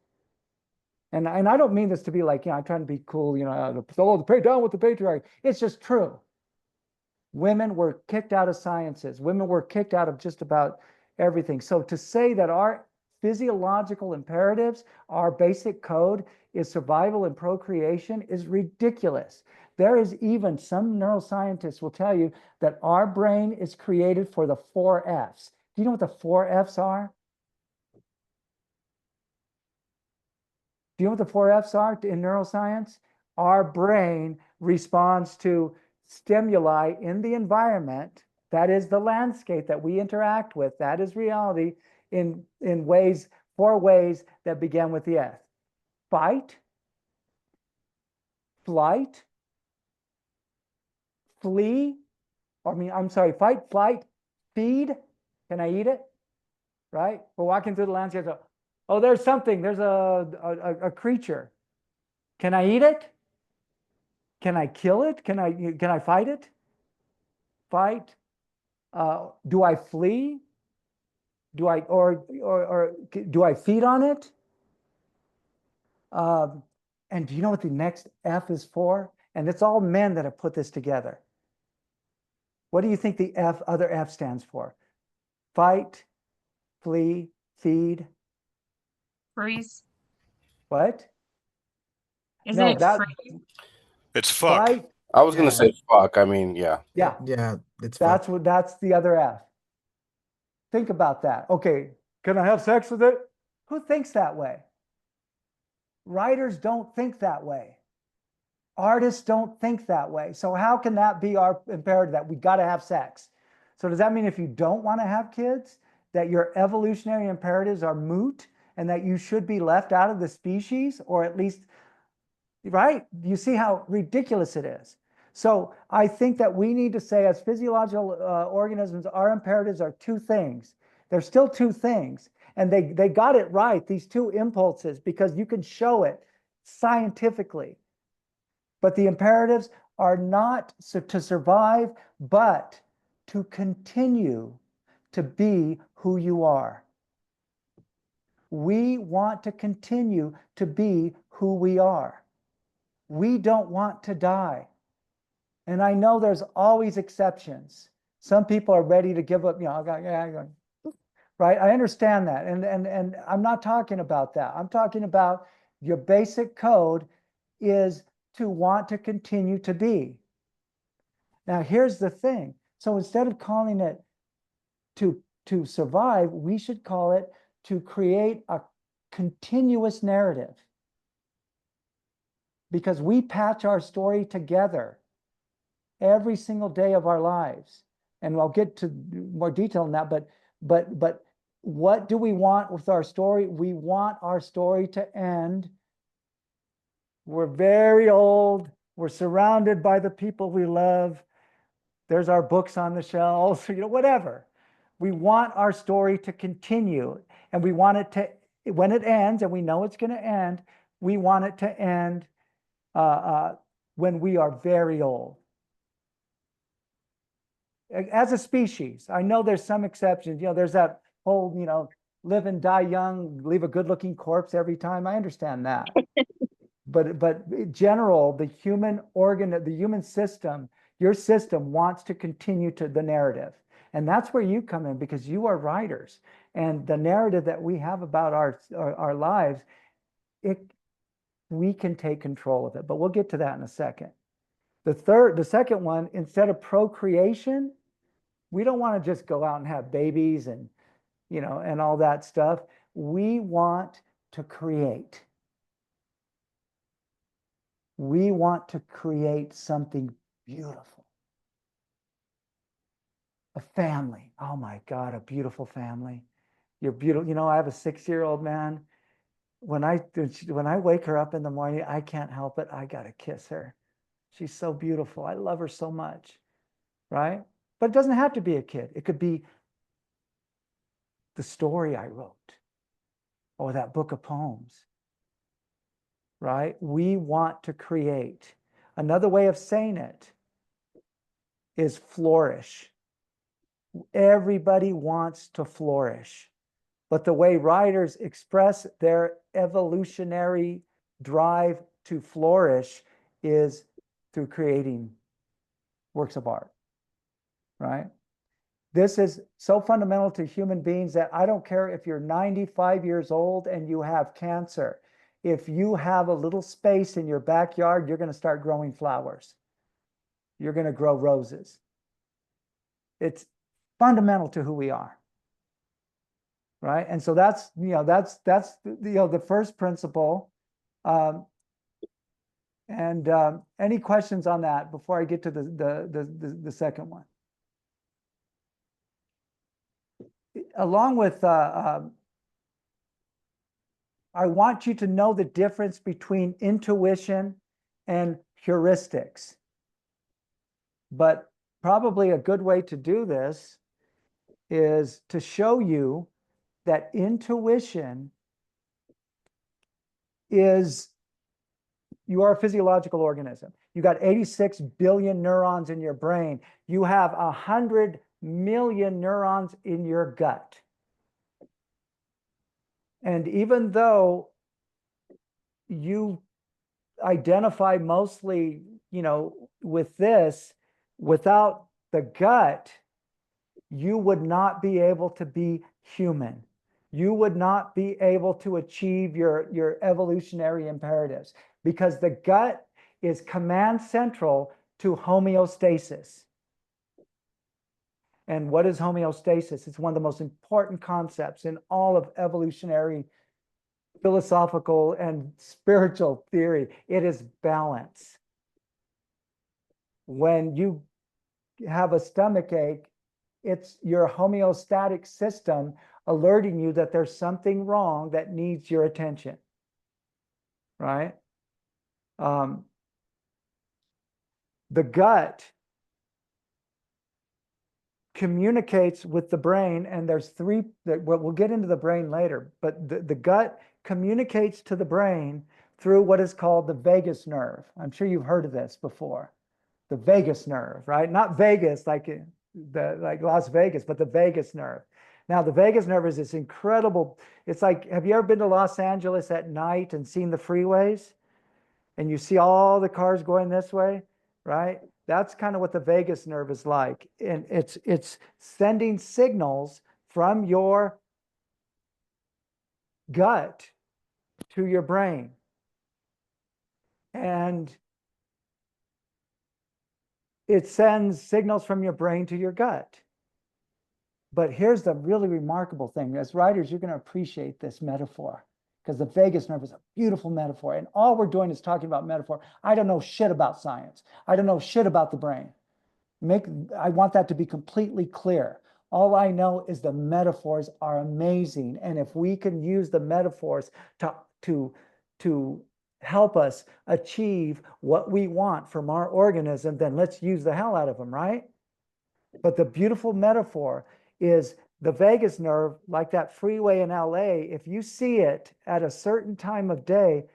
And I don't mean this to be like, I'm trying to be cool, down with the patriarchy. It's just true. Women were kicked out of sciences. Women were kicked out of just about everything. So to say that our physiological imperatives, our basic code is survival and procreation is ridiculous. There is even some neuroscientists will tell you that our brain is created for the 4 Fs. Do you know what the 4 Fs are? Do you know what the 4 Fs are in neuroscience? Our brain responds to stimuli in the environment, that is the landscape that we interact with, that is reality, in ways, 4 ways that begin with the F. Fight, flight, flee, fight, flight, feed. Can I eat it? Right? We're walking through the landscape. Oh, there's something. There's a creature. Can I eat it? Can I kill it? Can I fight it? Fight. Do I flee? Do I do I feed on it? And do you know what the next F is for? And it's all men that have put this together. What do you think the other F stands for? Fight, flee, feed. Freeze. What? Isn't No, it that freeze? It's fuck. fight. I was gonna say fuck. I mean, yeah. Yeah, Yeah, it's that's the other F. Think about that. Okay, can I have sex with it? Who thinks that way? Writers don't think that way. Artists don't think that way. So how can that be our imperative, that we got to have sex? So does that mean if you don't want to have kids, that your evolutionary imperatives are moot and that you should be left out of the species, or at least, right? You see how ridiculous it is. So I think that we need to say, as physiological organisms, our imperatives are 2 things. They're still 2 things. And they got it right, these 2 impulses, because you can show it scientifically. But the imperatives are not to survive, but to continue to be who you are. We want to continue to be who we are. We don't want to die. And I know there's always exceptions. Some people are ready to give up, right? I understand that. And I'm not talking about that. I'm talking about your basic code is to want to continue to be. Now, here's the thing. So instead of calling it to survive, we should call it to create a continuous narrative. Because we patch our story together every single day of our lives. And I'll get to more detail on that, but what do we want with our story? We want our story to end. We're very old. We're surrounded by the people we love. There's our books on the shelves, whatever. We want our story to continue, and we want it to, when it ends, and we know it's going to end, we want it to end when we are very old. As a species, I know there's some exceptions. There's that whole, live and die young, leave a good-looking corpse every time. I understand that. But in general, the human system, your system wants to continue to the narrative. And that's where you come in, because you are writers. And the narrative that we have about our lives, we can take control of it. But we'll get to that in a second. The second one, instead of procreation, we don't want to just go out and have babies and, and all that stuff. We want to create. We want to create something beautiful. A family. Oh my God, a beautiful family. You're beautiful. You know, I have a 6-year-old, man. When I wake her up in the morning, I can't help it. I got to kiss her. She's so beautiful. I love her so much. Right? But it doesn't have to be a kid. It could be the story I wrote or that book of poems. Right? We want to create. Another way of saying it is flourish. Everybody wants to flourish. But the way writers express their evolutionary drive to flourish is through creating works of art, right? This is so fundamental to human beings that I don't care if you're 95 years old and you have cancer. If you have a little space in your backyard, you're going to start growing flowers. You're going to grow roses. It's fundamental to who we are. Right. And so that's, the first principle. Any questions on that before I get to the second one? Along with, I want you to know the difference between intuition and heuristics. But probably a good way to do this is to show you that intuition is, you are a physiological organism. You got 86 billion neurons in your brain. You have 100 million neurons in your gut. And even though you identify mostly, with this, without the gut, you would not be able to be human. You would not be able to achieve your evolutionary imperatives, because the gut is command central to homeostasis. And what is homeostasis? It's one of the most important concepts in all of evolutionary philosophical and spiritual theory. It is balance. When you have a stomach ache, it's your homeostatic system alerting you that there's something wrong that needs your attention, right? The gut communicates with the brain, and there's three, we'll get into the brain later, but the gut communicates to the brain through what is called the vagus nerve. I'm sure you've heard of this before. The vagus nerve, right? Not Vegas like Las Vegas, but the vagus nerve. Now, the vagus nerve is this incredible, it's like, have you ever been to Los Angeles at night and seen the freeways? And you see all the cars going this way, right? That's kind of what the vagus nerve is like. And it's sending signals from your gut to your brain. And it sends signals from your brain to your gut. But here's the really remarkable thing. As writers, you're going to appreciate this metaphor, because the vagus nerve is a beautiful metaphor. And all we're doing is talking about metaphor. I don't know shit about science. I don't know shit about the brain. I want that to be completely clear. All I know is the metaphors are amazing. And if we can use the metaphors to help us achieve what we want from our organism, then let's use the hell out of them, right? But the beautiful metaphor is the vagus nerve, like that freeway in LA. If you see it at a certain time of day,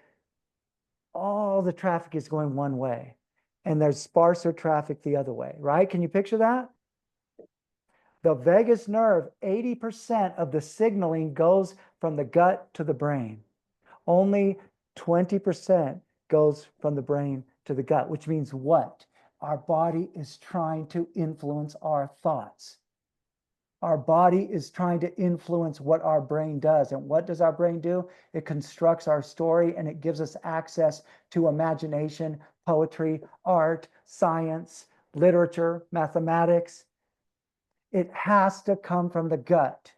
all the traffic is going one way, and there's sparser traffic the other way, right? Can you picture that? The vagus nerve, 80% of the signaling goes from the gut to the brain. Only 20% goes from the brain to the gut, which means what? Our body is trying to influence our thoughts. Our body is trying to influence what our brain does. And what does our brain do? It constructs our story, and it gives us access to imagination, poetry, art, science, literature, mathematics. It has to come from the gut.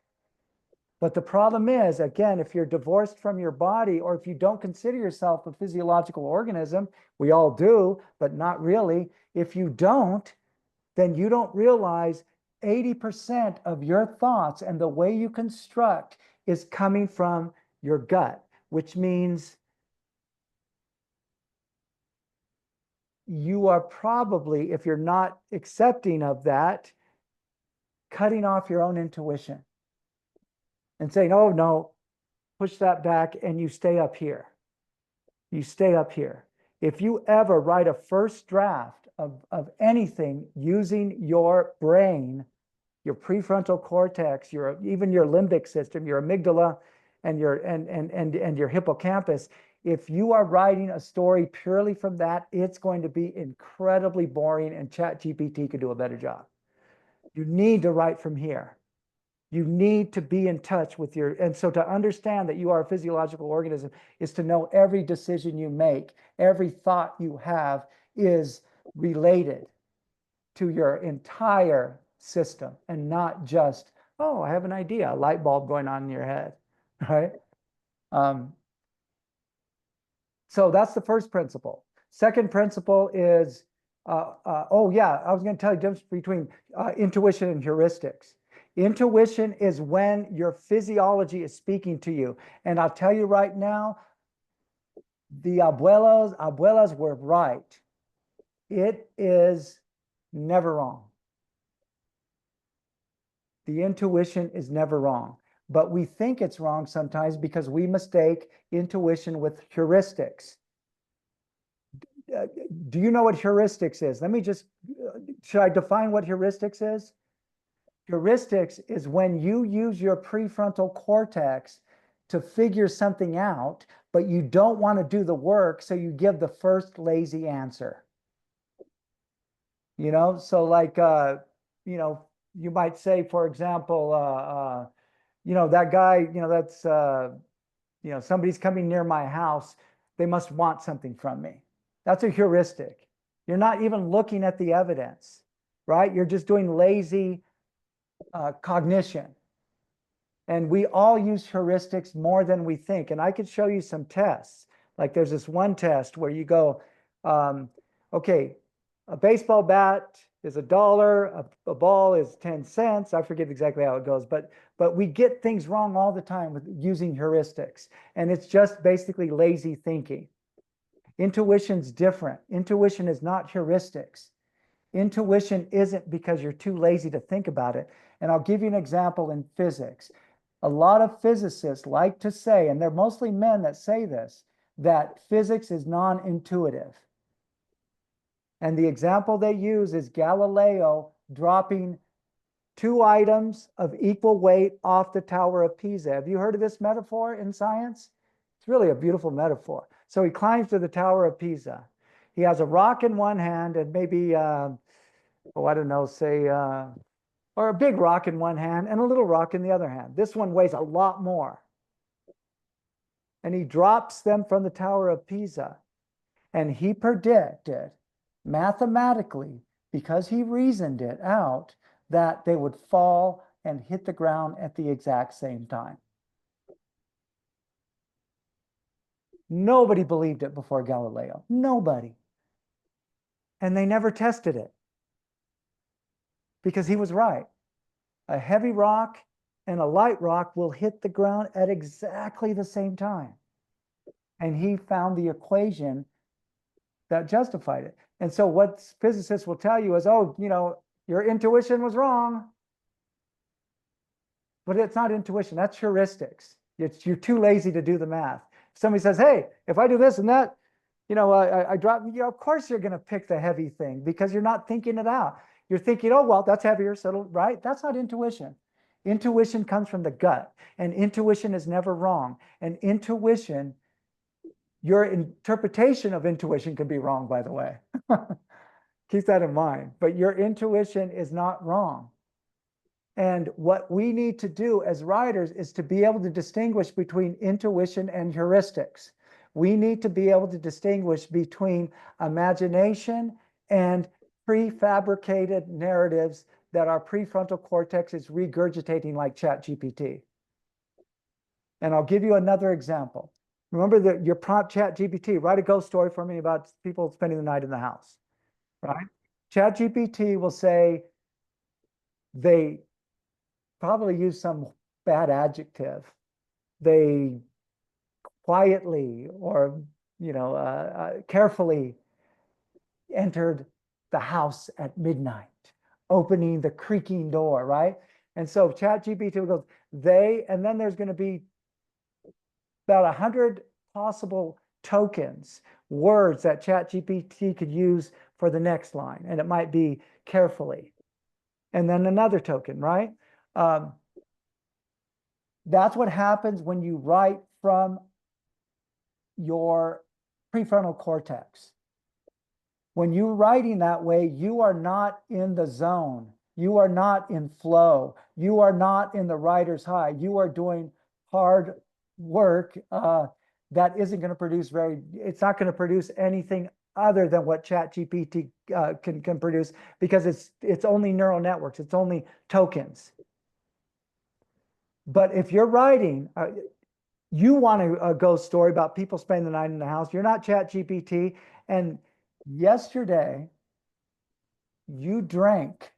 But the problem is, again, if you're divorced from your body, or if you don't consider yourself a physiological organism, we all do, but not really. If you don't, then you don't realize 80% of your thoughts and the way you construct is coming from your gut, which means you are probably, if you're not accepting of that, cutting off your own intuition and saying, oh no, push that back and you stay up here. You stay up here. If you ever write a first draft of anything using your brain, your prefrontal cortex, even your limbic system, your amygdala and your hippocampus, if you are writing a story purely from that, it's going to be incredibly boring, and ChatGPT could do a better job. You need to write from here. You need to be in touch with and so to understand that you are a physiological organism is to know every decision you make, every thought you have is related to your entire system and not just, oh, I have an idea, a light bulb going on in your head, right? So that's the first principle. Second principle is, oh yeah, I was going to tell you the difference between intuition and heuristics. Intuition is when your physiology is speaking to you. And I'll tell you right now, the abuelas were right. It is never wrong. The intuition is never wrong. But we think it's wrong sometimes because we mistake intuition with heuristics. Do you know what heuristics is? Let me just, should I define what heuristics is? Heuristics is when you use your prefrontal cortex to figure something out, but you don't want to do the work, so you give the first lazy answer. You know, so like, you know, you might say, for example, you know, that guy, you know, that's, you know, somebody's coming near my house, they must want something from me. That's a heuristic. You're not even looking at the evidence, right? You're just doing lazy cognition. And we all use heuristics more than we think. And I could show you some tests. Like there's this one test where you go, okay, a baseball bat is $1, a ball is 10 cents. I forget exactly how it goes, but we get things wrong all the time with using heuristics. And it's just basically lazy thinking. Intuition's different. Intuition is not heuristics. Intuition isn't because you're too lazy to think about it. And I'll give you an example in physics. A lot of physicists like to say, and they're mostly men that say this, that physics is non-intuitive. And the example they use is Galileo dropping 2 items of equal weight off the Tower of Pisa. Have you heard of this metaphor in science? It's really a beautiful metaphor. So he climbs to the Tower of Pisa. He has a rock in one hand and maybe, oh, I don't know, say, or a big rock in one hand and a little rock in the other hand. This one weighs a lot more. And he drops them from the Tower of Pisa. And he predicted mathematically, because he reasoned it out, that they would fall and hit the ground at the exact same time. Nobody believed it before Galileo. Nobody. And they never tested it because he was right. A heavy rock and a light rock will hit the ground at exactly the same time. And he found the equation that justified it. And so what physicists will tell you is, oh, you know, your intuition was wrong. But it's not intuition, that's heuristics. You're too lazy to do the math. If somebody says, hey, if I do this and that, you know, I drop, you know, of course you're going to pick the heavy thing because you're not thinking it out. You're thinking, oh, well, that's heavier, so right? That's not intuition. Intuition comes from the gut, and intuition is never wrong. And intuition, your interpretation of intuition can be wrong, by the way. Keep that in mind. But your intuition is not wrong. And what we need to do as writers is to be able to distinguish between intuition and heuristics. We need to be able to distinguish between imagination and prefabricated narratives that our prefrontal cortex is regurgitating like ChatGPT. And I'll give you another example. Remember that your prompt ChatGPT, write a ghost story for me about people spending the night in the house, right? ChatGPT will say they probably use some bad adjective. They quietly or, carefully entered the house at midnight, opening the creaking door, right? And so ChatGPT goes, and then there's going to be about 100 possible tokens, words that ChatGPT could use for the next line. And it might be carefully. And then another token, right? That's what happens when you write from your prefrontal cortex. When you're writing that way, you are not in the zone. You are not in flow. You are not in the writer's high. You are doing hard work that isn't going to produce it's not going to produce anything other than what ChatGPT can produce, because it's only neural networks. It's only tokens. But if you're writing, you want a ghost story about people spending the night in the house, you're not ChatGPT. And yesterday, you drank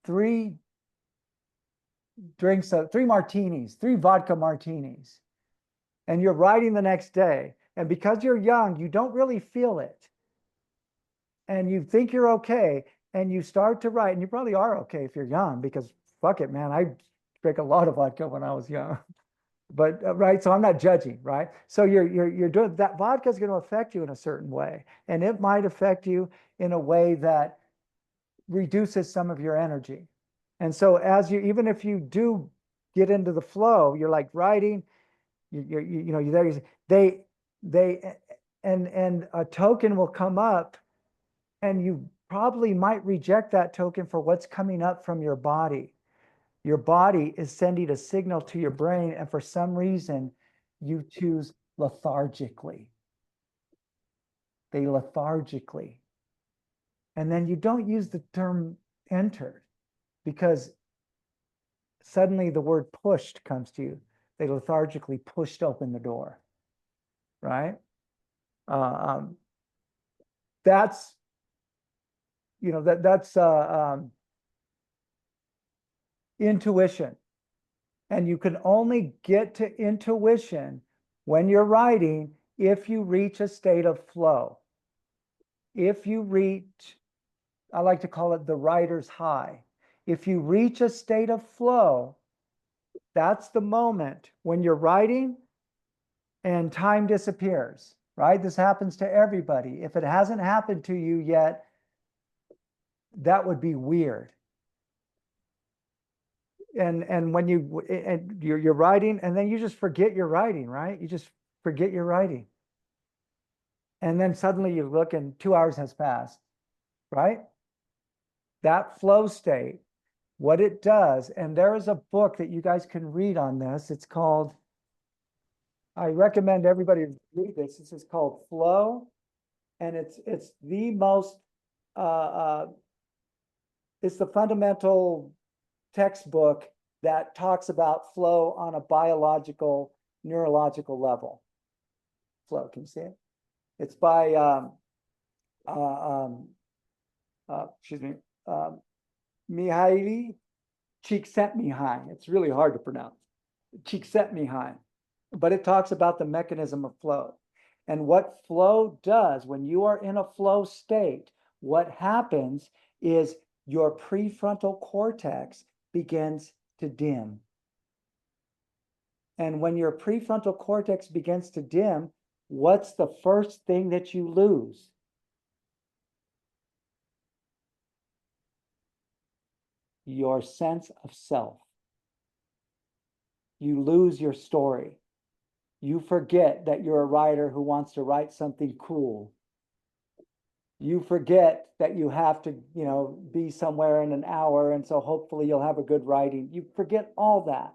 3 drinks of 3 martinis, 3 vodka martinis, and you're writing the next day. And because you're young, you don't really feel it. And you think you're okay, and you start to write, and you probably are okay if you're young, because fuck it, man, I drank a lot of vodka when I was young. But right, so I'm not judging, right? So you're doing that. Vodka is going to affect you in a certain way, and it might affect you in a way that reduces some of your energy. And so even if you do get into the flow, you're like writing, and a token will come up, and you probably might reject that token for what's coming up from your body. Your body is sending a signal to your brain, and for some reason, you choose lethargically. They lethargically. And then you don't use the term entered, because suddenly the word pushed comes to you. They lethargically pushed open the door, right? That's intuition. And you can only get to intuition when you're writing if you reach a state of flow. If you reach, I like to call it the writer's high. If you reach a state of flow, that's the moment when you're writing and time disappears, right? This happens to everybody. If it hasn't happened to you yet, that would be weird. And when you're writing, and then you just forget you're writing, right? You just forget you're writing. And then suddenly you look and 2 hours has passed, right? That flow state, what it does, and there is a book that you guys can read on this. It's called, I recommend everybody read this. This is called Flow, and it's the most, it's the fundamental textbook that talks about flow on a biological, neurological level. Flow, can you see it? It's by, Mihaly Csikszentmihalyi. It's really hard to pronounce. Csikszentmihalyi. But it talks about the mechanism of flow. And what flow does, when you are in a flow state, what happens is your prefrontal cortex begins to dim. And when your prefrontal cortex begins to dim, what's the first thing that you lose? Your sense of self. You lose your story. You forget that you're a writer who wants to write something cool. You forget that you have to, be somewhere in an hour, and so hopefully you'll have a good writing. You forget all that.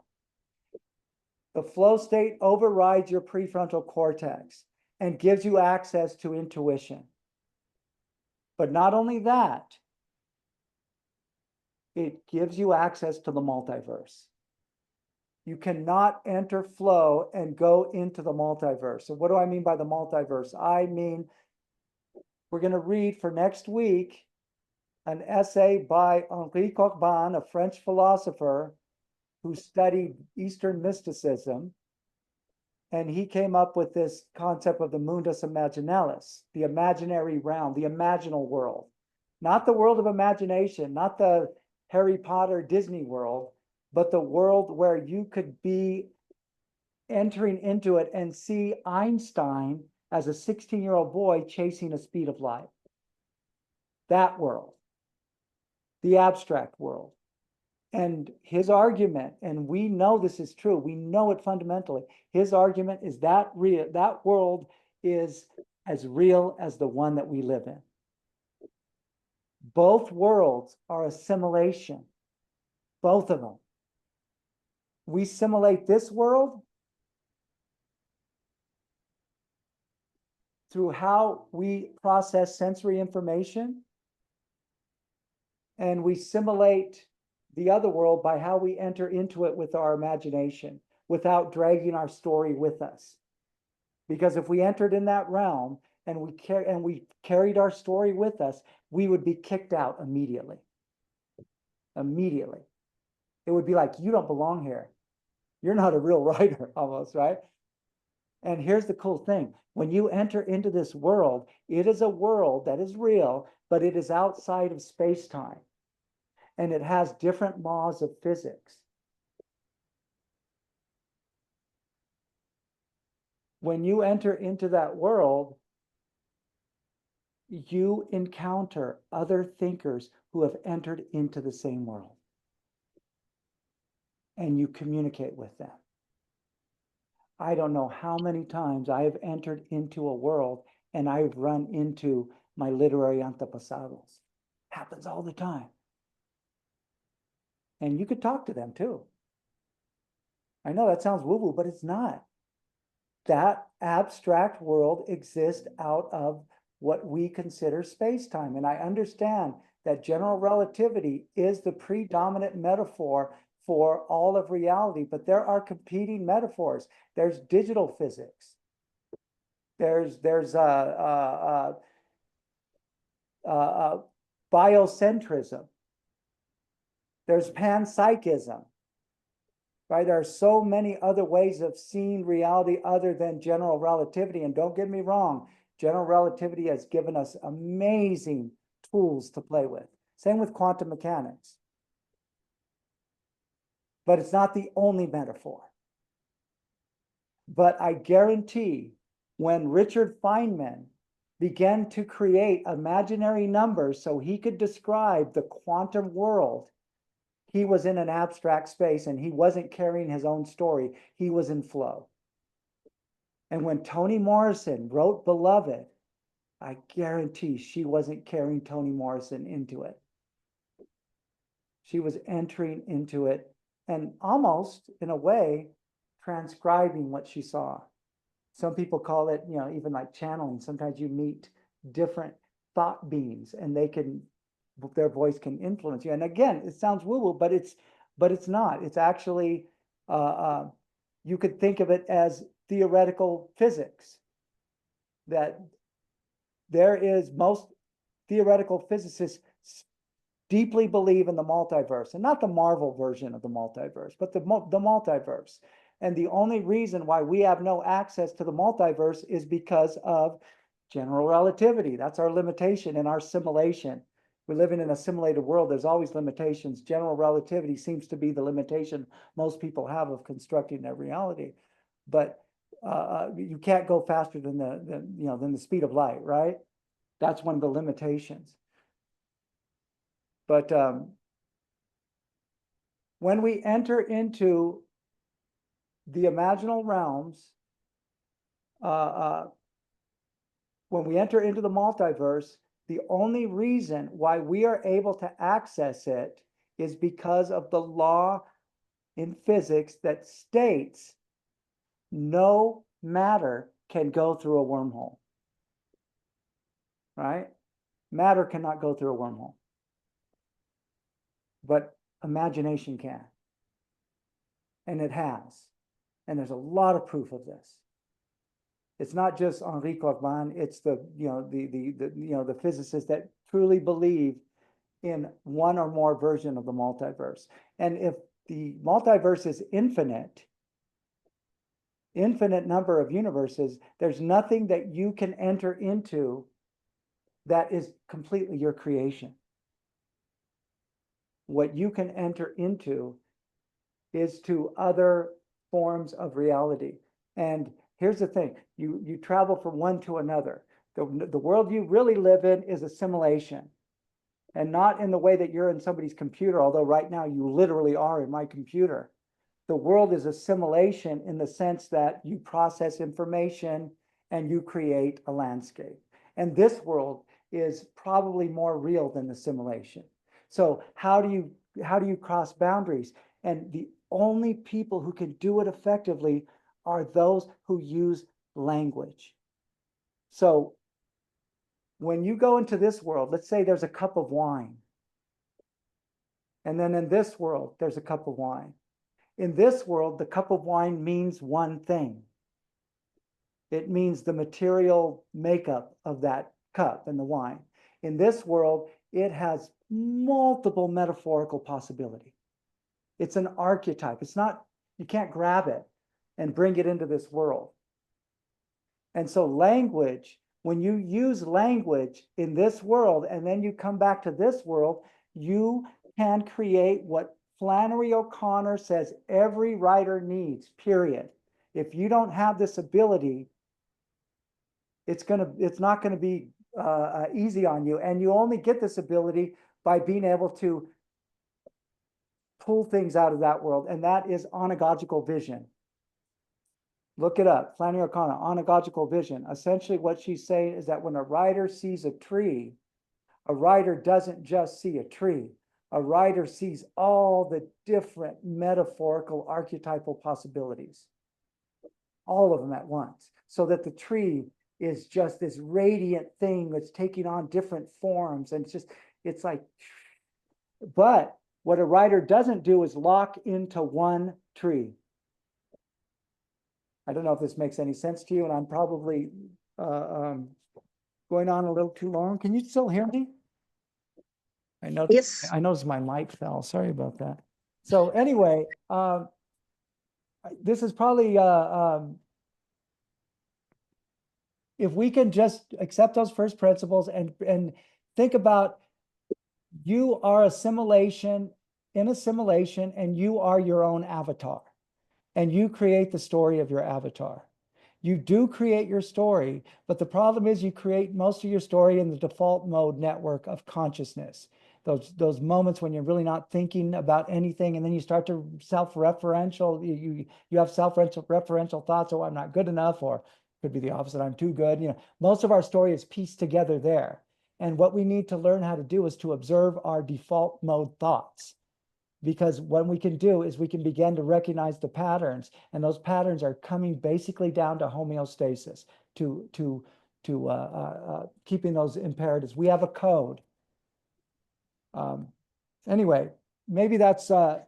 The flow state overrides your prefrontal cortex and gives you access to intuition. But not only that, it gives you access to the multiverse. You cannot enter flow and go into the multiverse. So what do I mean by the multiverse? I mean, we're going to read for next week an essay by Henri Corbin, a French philosopher who studied Eastern mysticism. And he came up with this concept of the mundus imaginalis, the imaginary realm, the imaginal world. Not the world of imagination, not the Harry Potter Disney world, but the world where you could be entering into it and see Einstein as a 16-year-old boy chasing the speed of light. That world, the abstract world. And his argument, and we know this is true, we know it fundamentally, his argument is that that world is as real as the one that we live in. Both worlds are assimilation, both of them. We simulate this world through how we process sensory information, and we simulate the other world by how we enter into it with our imagination without dragging our story with us. Because if we entered in that realm and we carried our story with us, we would be kicked out immediately. Immediately. It would be like, you don't belong here. You're not a real writer, almost, right? And here's the cool thing. When you enter into this world, it is a world that is real, but it is outside of space-time. And it has different laws of physics. When you enter into that world, you encounter other thinkers who have entered into the same world. And you communicate with them. I don't know how many times I have entered into a world and I've run into my literary antepasados. Happens all the time. And you could talk to them too. I know that sounds woo-woo, but it's not. That abstract world exists out of what we consider space-time. And I understand that general relativity is the predominant metaphor for all of reality, but there are competing metaphors. There's digital physics. There's biocentrism. There's panpsychism, right? There are so many other ways of seeing reality other than general relativity. And don't get me wrong, general relativity has given us amazing tools to play with. Same with quantum mechanics. But it's not the only metaphor. But I guarantee when Richard Feynman began to create imaginary numbers so he could describe the quantum world, he was in an abstract space and he wasn't carrying his own story. He was in flow. And when Toni Morrison wrote Beloved, I guarantee she wasn't carrying Toni Morrison into it. She was entering into it and almost, in a way, transcribing what she saw. Some people call it, even like channeling. Sometimes you meet different thought beings and their voice can influence you. And again, it sounds woo-woo, but it's not. It's actually, you could think of it as theoretical physics. That most theoretical physicists deeply believe in the multiverse, and not the Marvel version of the multiverse, but the multiverse. And the only reason why we have no access to the multiverse is because of general relativity. That's our limitation in our simulation. We're living in a simulated world. There's always limitations. General relativity seems to be the limitation most people have of constructing their reality. But you can't go faster than the speed of light, right? That's one of the limitations. But when we enter into the imaginal realms, when we enter into the multiverse, the only reason why we are able to access it is because of the law in physics that states no matter can go through a wormhole, right? Matter cannot go through a wormhole, but imagination can. And it has. And there's a lot of proof of this. It's not just Henri Corbin, it's the physicists that truly believe in one or more version of the multiverse. And if the multiverse is infinite number of universes, there's nothing that you can enter into that is completely your creation. What you can enter into is to other forms of reality. And here's the thing, you travel from one to another. The world you really live in is a simulation, and not in the way that you're in somebody's computer, although right now you literally are in my computer. The world is a simulation in the sense that you process information and you create a landscape. And this world is probably more real than the simulation. So how do you cross boundaries? And the only people who can do it effectively are those who use language. So when you go into this world, let's say there's a cup of wine. And then in this world, there's a cup of wine. In this world, the cup of wine means one thing. It means the material makeup of that cup and the wine. In this world, it has multiple metaphorical possibility. It's an archetype. It's not, you can't grab it and bring it into this world. And so language, when you use language in this world and then you come back to this world, you can create what Flannery O'Connor says every writer needs, period. If you don't have this ability, it's not going to be easy on you. And you only get this ability by being able to pull things out of that world. And that is anagogical vision. Look it up, Flannery O'Connor, anagogical vision. Essentially what she's saying is that when a writer sees a tree, a writer doesn't just see a tree. A writer sees all the different metaphorical archetypal possibilities, all of them at once, so that the tree is just this radiant thing that's taking on different forms. And it's like, but what a writer doesn't do is lock into one tree. I don't know if this makes any sense to you, and I'm probably going on a little too long. Can you still hear me? Yes. I noticed my mic fell. Sorry about that. So anyway, this is probably if we can just accept those first principles and think about, you are a simulation in a simulation, and you are your own avatar, and you create the story of your avatar. You do create your story, but the problem is you create most of your story in the default mode network of consciousness. Those moments when you're really not thinking about anything, and then you start to self-referential, you have self-referential thoughts, oh, I'm not good enough, or could be the opposite, I'm too good. You know, most of our story is pieced together there. And what we need to learn how to do is to observe our default mode thoughts. Because what we can do is we can begin to recognize the patterns, and those patterns are coming basically down to homeostasis, to keeping those imperatives. We have a code. Anyway, maybe that's, I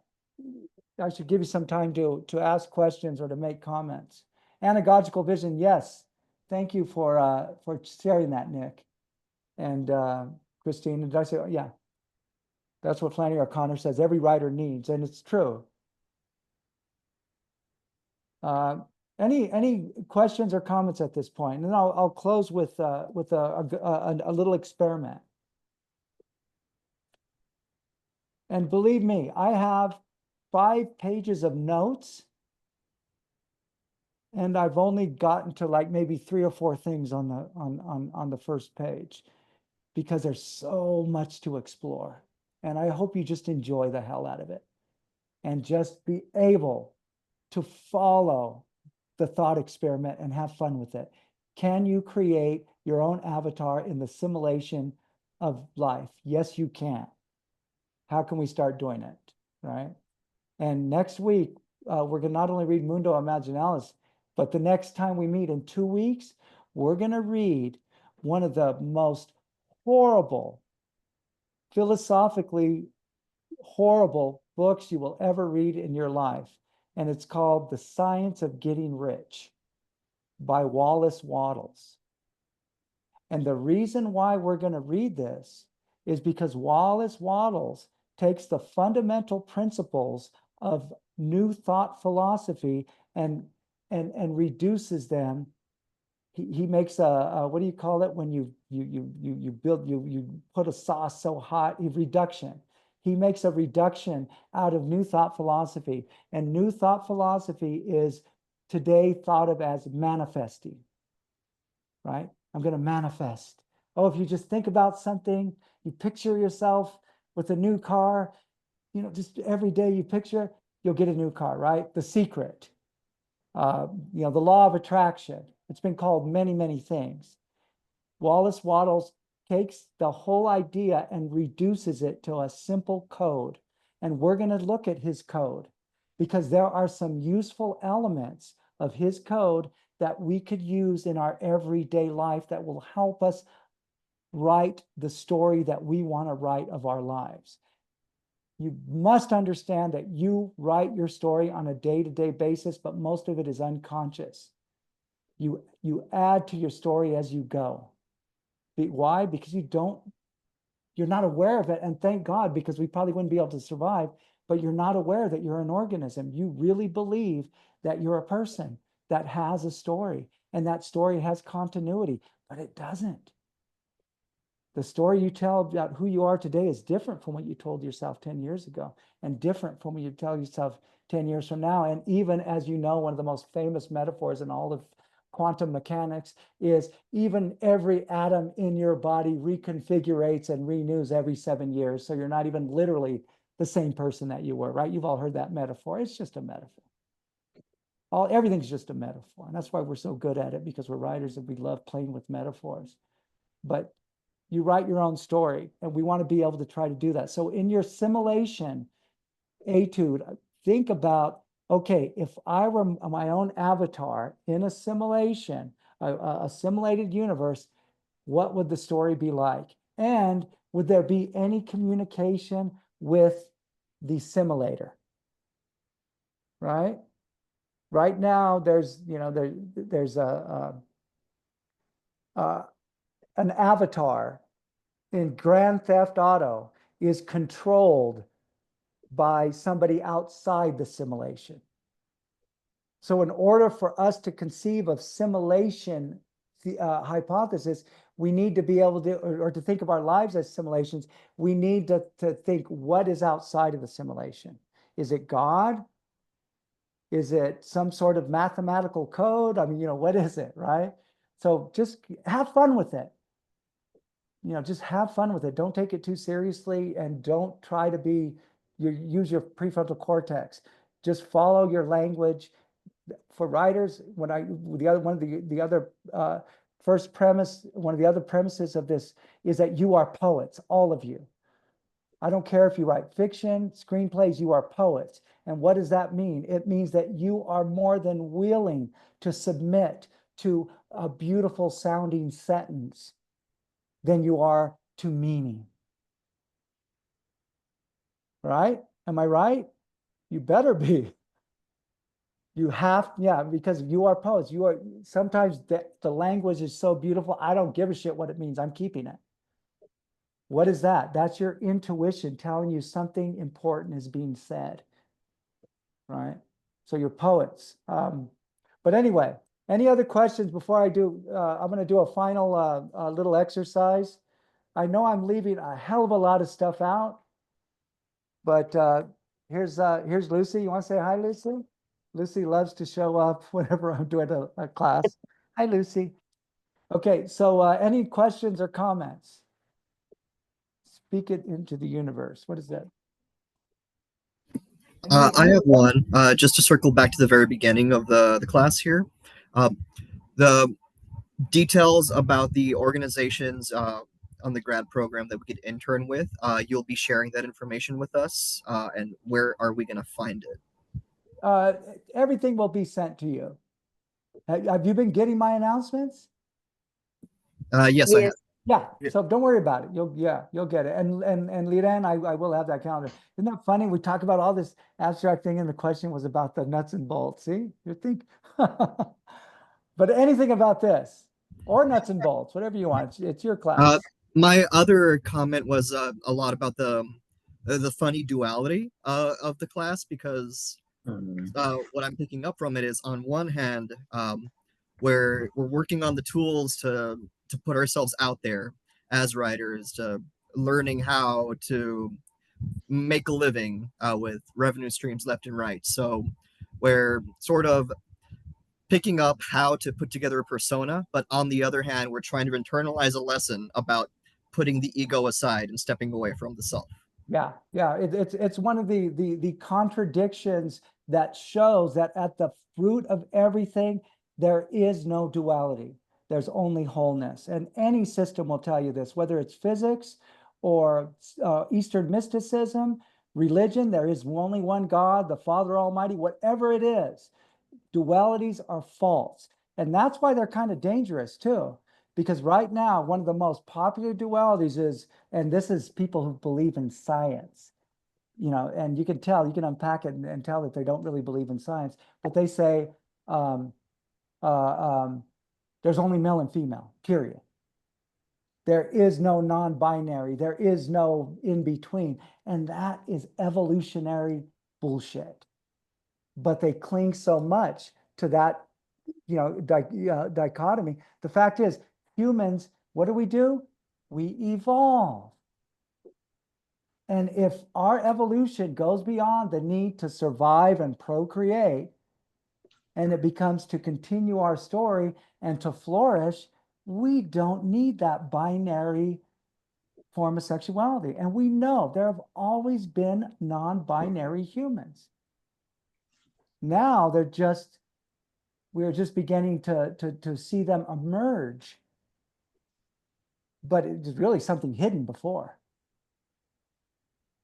should give you some time to ask questions or to make comments. Anagogical vision, yes. Thank you for sharing that, Nick. And Christine, did I say, yeah. That's what Flannery O'Connor says every writer needs, and it's true. Any questions or comments at this point? And then I'll close with a little experiment. And believe me, I have 5 pages of notes, and I've only gotten to like maybe 3 or 4 things on the first page, because there's so much to explore. And I hope you just enjoy the hell out of it and just be able to follow the thought experiment and have fun with it. Can you create your own avatar in the simulation of life? Yes, you can. How can we start doing it, right? And next week, we're going to not only read Mundo Imaginalis, but the next time we meet in 2 weeks, we're going to read one of the most horrible, philosophically horrible books you will ever read in your life. and it's called The Science of Getting Rich by Wallace Wattles. And the reason why we're going to read this is because Wallace Wattles takes the fundamental principles of New Thought philosophy and reduces them. He makes a what do you call it when you put a sauce so hot? A reduction. He makes a reduction out of New Thought philosophy, and New Thought philosophy is today thought of as manifesting. Right? I'm going to manifest. Oh, if you just think about something, you picture yourself with a new car, just every day you picture, you'll get a new car, right? The Secret, the law of attraction. It's been called many, many things. Wallace Wattles takes the whole idea and reduces it to a simple code. And we're going to look at his code because there are some useful elements of his code that we could use in our everyday life that will help us write the story that we want to write of our lives. You must understand that you write your story on a day-to-day basis, but most of it is unconscious. You add to your story as you go. Why? Because you're not aware of it, and thank God, because we probably wouldn't be able to survive, but you're not aware that you're an organism. You really believe that you're a person that has a story, and that story has continuity, but it doesn't. The story you tell about who you are today is different from what you told yourself 10 years ago, and different from what you tell yourself 10 years from now. And even, as you know, one of the most famous metaphors in all of quantum mechanics is even every atom in your body reconfigurates and renews every 7 years. So you're not even literally the same person that you were, right? You've all heard that metaphor. It's just a metaphor. Everything's just a metaphor. And that's why we're so good at it, because we're writers and we love playing with metaphors. But you write your own story, and we want to be able to try to do that. So in your simulation etude, think about, okay, if I were my own avatar in a simulation, a simulated universe, what would the story be like? And would there be any communication with the simulator? Right? Right now, there's an avatar in Grand Theft Auto is controlled by somebody outside the simulation. So in order for us to conceive of simulation hypothesis, we need to be able to, or to think of our lives as simulations, we need to think, what is outside of the simulation? Is it God? Is it some sort of mathematical code? I mean, what is it, right? So just have fun with it. Just have fun with it. Don't take it too seriously, and don't try to use your prefrontal cortex. Just follow your language. For writers, one of the other premises of this is that you are poets, all of you. I don't care if you write fiction, screenplays, you are poets. And what does that mean? It means that you are more than willing to submit to a beautiful sounding sentence than you are to meaning. Right? Am I right? You better be. You have, because you are poets. Sometimes the language is so beautiful, I don't give a shit what it means. I'm keeping it. What is that? That's your intuition telling you something important is being said. Right? So you're poets. But anyway, any other questions before I do? I'm going to do a final little exercise. I know I'm leaving a hell of a lot of stuff out, but here's Lucy. You want to say hi, Lucy? Lucy loves to show up whenever I'm doing a class. Hi, Lucy. Okay, so any questions or comments? Speak it into the universe. What is that? I have one. Just to circle back to the very beginning of the class here. The details about the organizations on the grad program that we could intern with, you'll be sharing that information with us, and where are we going to find it? Everything will be sent to you. Have you been getting my announcements? Yes, I have. Yeah, Yeah. so don't worry about it. You'll get it. And Liren, I will have that calendar. Isn't that funny? We talk about all this abstract thing and the question was about the nuts and bolts. See, you think, but anything about this or nuts and bolts, whatever you want. It's your class. My other comment was a lot about the funny duality of the class, because what I'm picking up from it is, on one hand, where we're working on the tools to put ourselves out there as writers, to learning how to make a living with revenue streams left and right. So we're sort of picking up how to put together a persona, but on the other hand, we're trying to internalize a lesson about putting the ego aside and stepping away from the self. Yeah, it's one of the contradictions that shows that at the root of everything, there is no duality. There's only wholeness. And any system will tell you this, whether it's physics or Eastern mysticism, religion, there is only one God, the Father Almighty, whatever it is, dualities are false. And that's why they're kind of dangerous too. Because right now, one of the most popular dualities is, and this is people who believe in science, and you can tell, you can unpack it and tell that they don't really believe in science, but they say there's only male and female, period. There is no non-binary, there is no in between. And that is evolutionary bullshit. But they cling so much to that, dichotomy. The fact is, humans, what do? We evolve. And if our evolution goes beyond the need to survive and procreate, and it becomes to continue our story and to flourish, we don't need that binary form of sexuality. And we know there have always been non-binary humans. Now we're just beginning to see them emerge. But it's really something hidden before.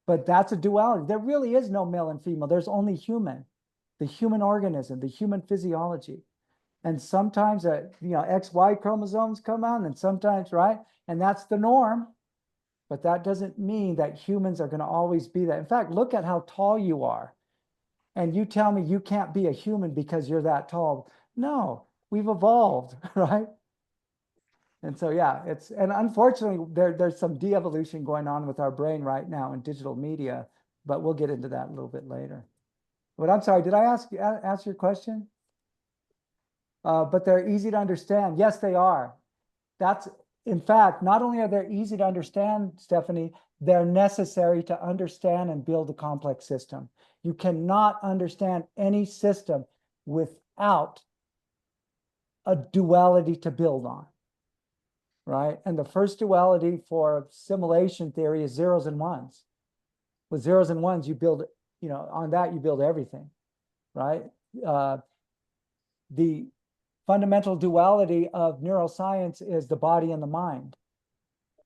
But that's a duality. There really is no male and female. There's only human, the human organism, the human physiology. And sometimes, XY chromosomes come out, and sometimes, right? And that's the norm. But that doesn't mean that humans are going to always be that. In fact, look at how tall you are. And you tell me you can't be a human because you're that tall. No, we've evolved, right? And so, yeah, and unfortunately, there's some de-evolution going on with our brain right now in digital media, but we'll get into that a little bit later. But I'm sorry, did I ask your question? But they're easy to understand. Yes, they are. In fact, not only are they easy to understand, Stephanie, they're necessary to understand and build a complex system. You cannot understand any system without a duality to build on. Right? And the first duality for simulation theory is zeros and ones. With zeros and ones, you build, on that you build everything, right? The fundamental duality of neuroscience is the body and the mind,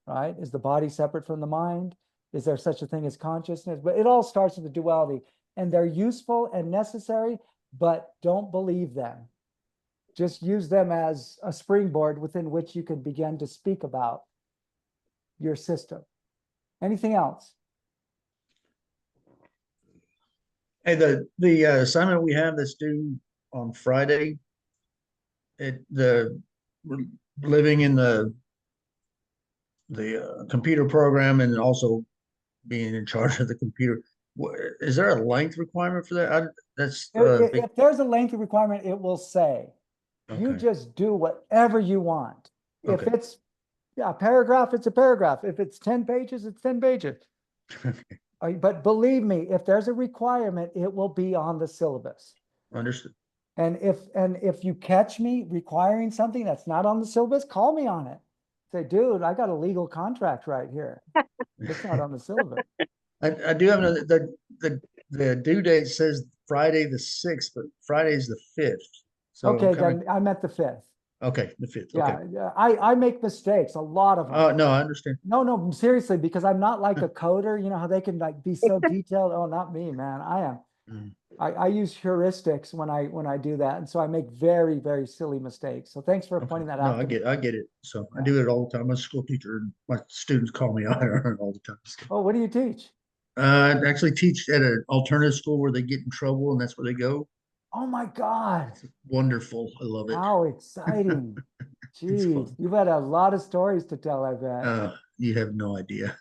right? Is the body separate from the mind? Is there such a thing as consciousness? But it all starts with the duality, and they're useful and necessary, but don't believe them. Just use them as a springboard within which you can begin to speak about your system. Anything else? Hey, the assignment we have that's due on Friday, we're living in the computer program and also being in charge of the computer. Is there a length requirement for that? If there's a length requirement, it will say. You Okay. just do whatever you want. If Okay. it's a paragraph, it's a paragraph. If it's 10 pages, it's 10 pages. But believe me, if there's a requirement, it will be on the syllabus. Understood. And if you catch me requiring something that's not on the syllabus, call me on it. Say, dude, I got a legal contract right here. It's not on the syllabus. I do have another, the due date says Friday the 6th, but Friday's the 5th. So Okay, then I meant the 5th. Okay, the 5th. Yeah, Okay. yeah. I make mistakes, a lot of them. Oh, no, I understand. No, seriously, because I'm not like a coder. You know how they can be so detailed. Oh, not me, man. I am. I use heuristics when I do that, and so I make very, very silly mistakes. So thanks for pointing that No, out I to me. get it. So I Yeah. do it all the time. I'm a school teacher, and my students call me out on it all the time. So. Oh, what do you teach? I actually teach at an alternative school where they get in trouble, and that's where they go. Oh my God. It's wonderful. I love it. How exciting. It's Jeez, fun. you've had a lot of stories to tell, I bet. You have no idea.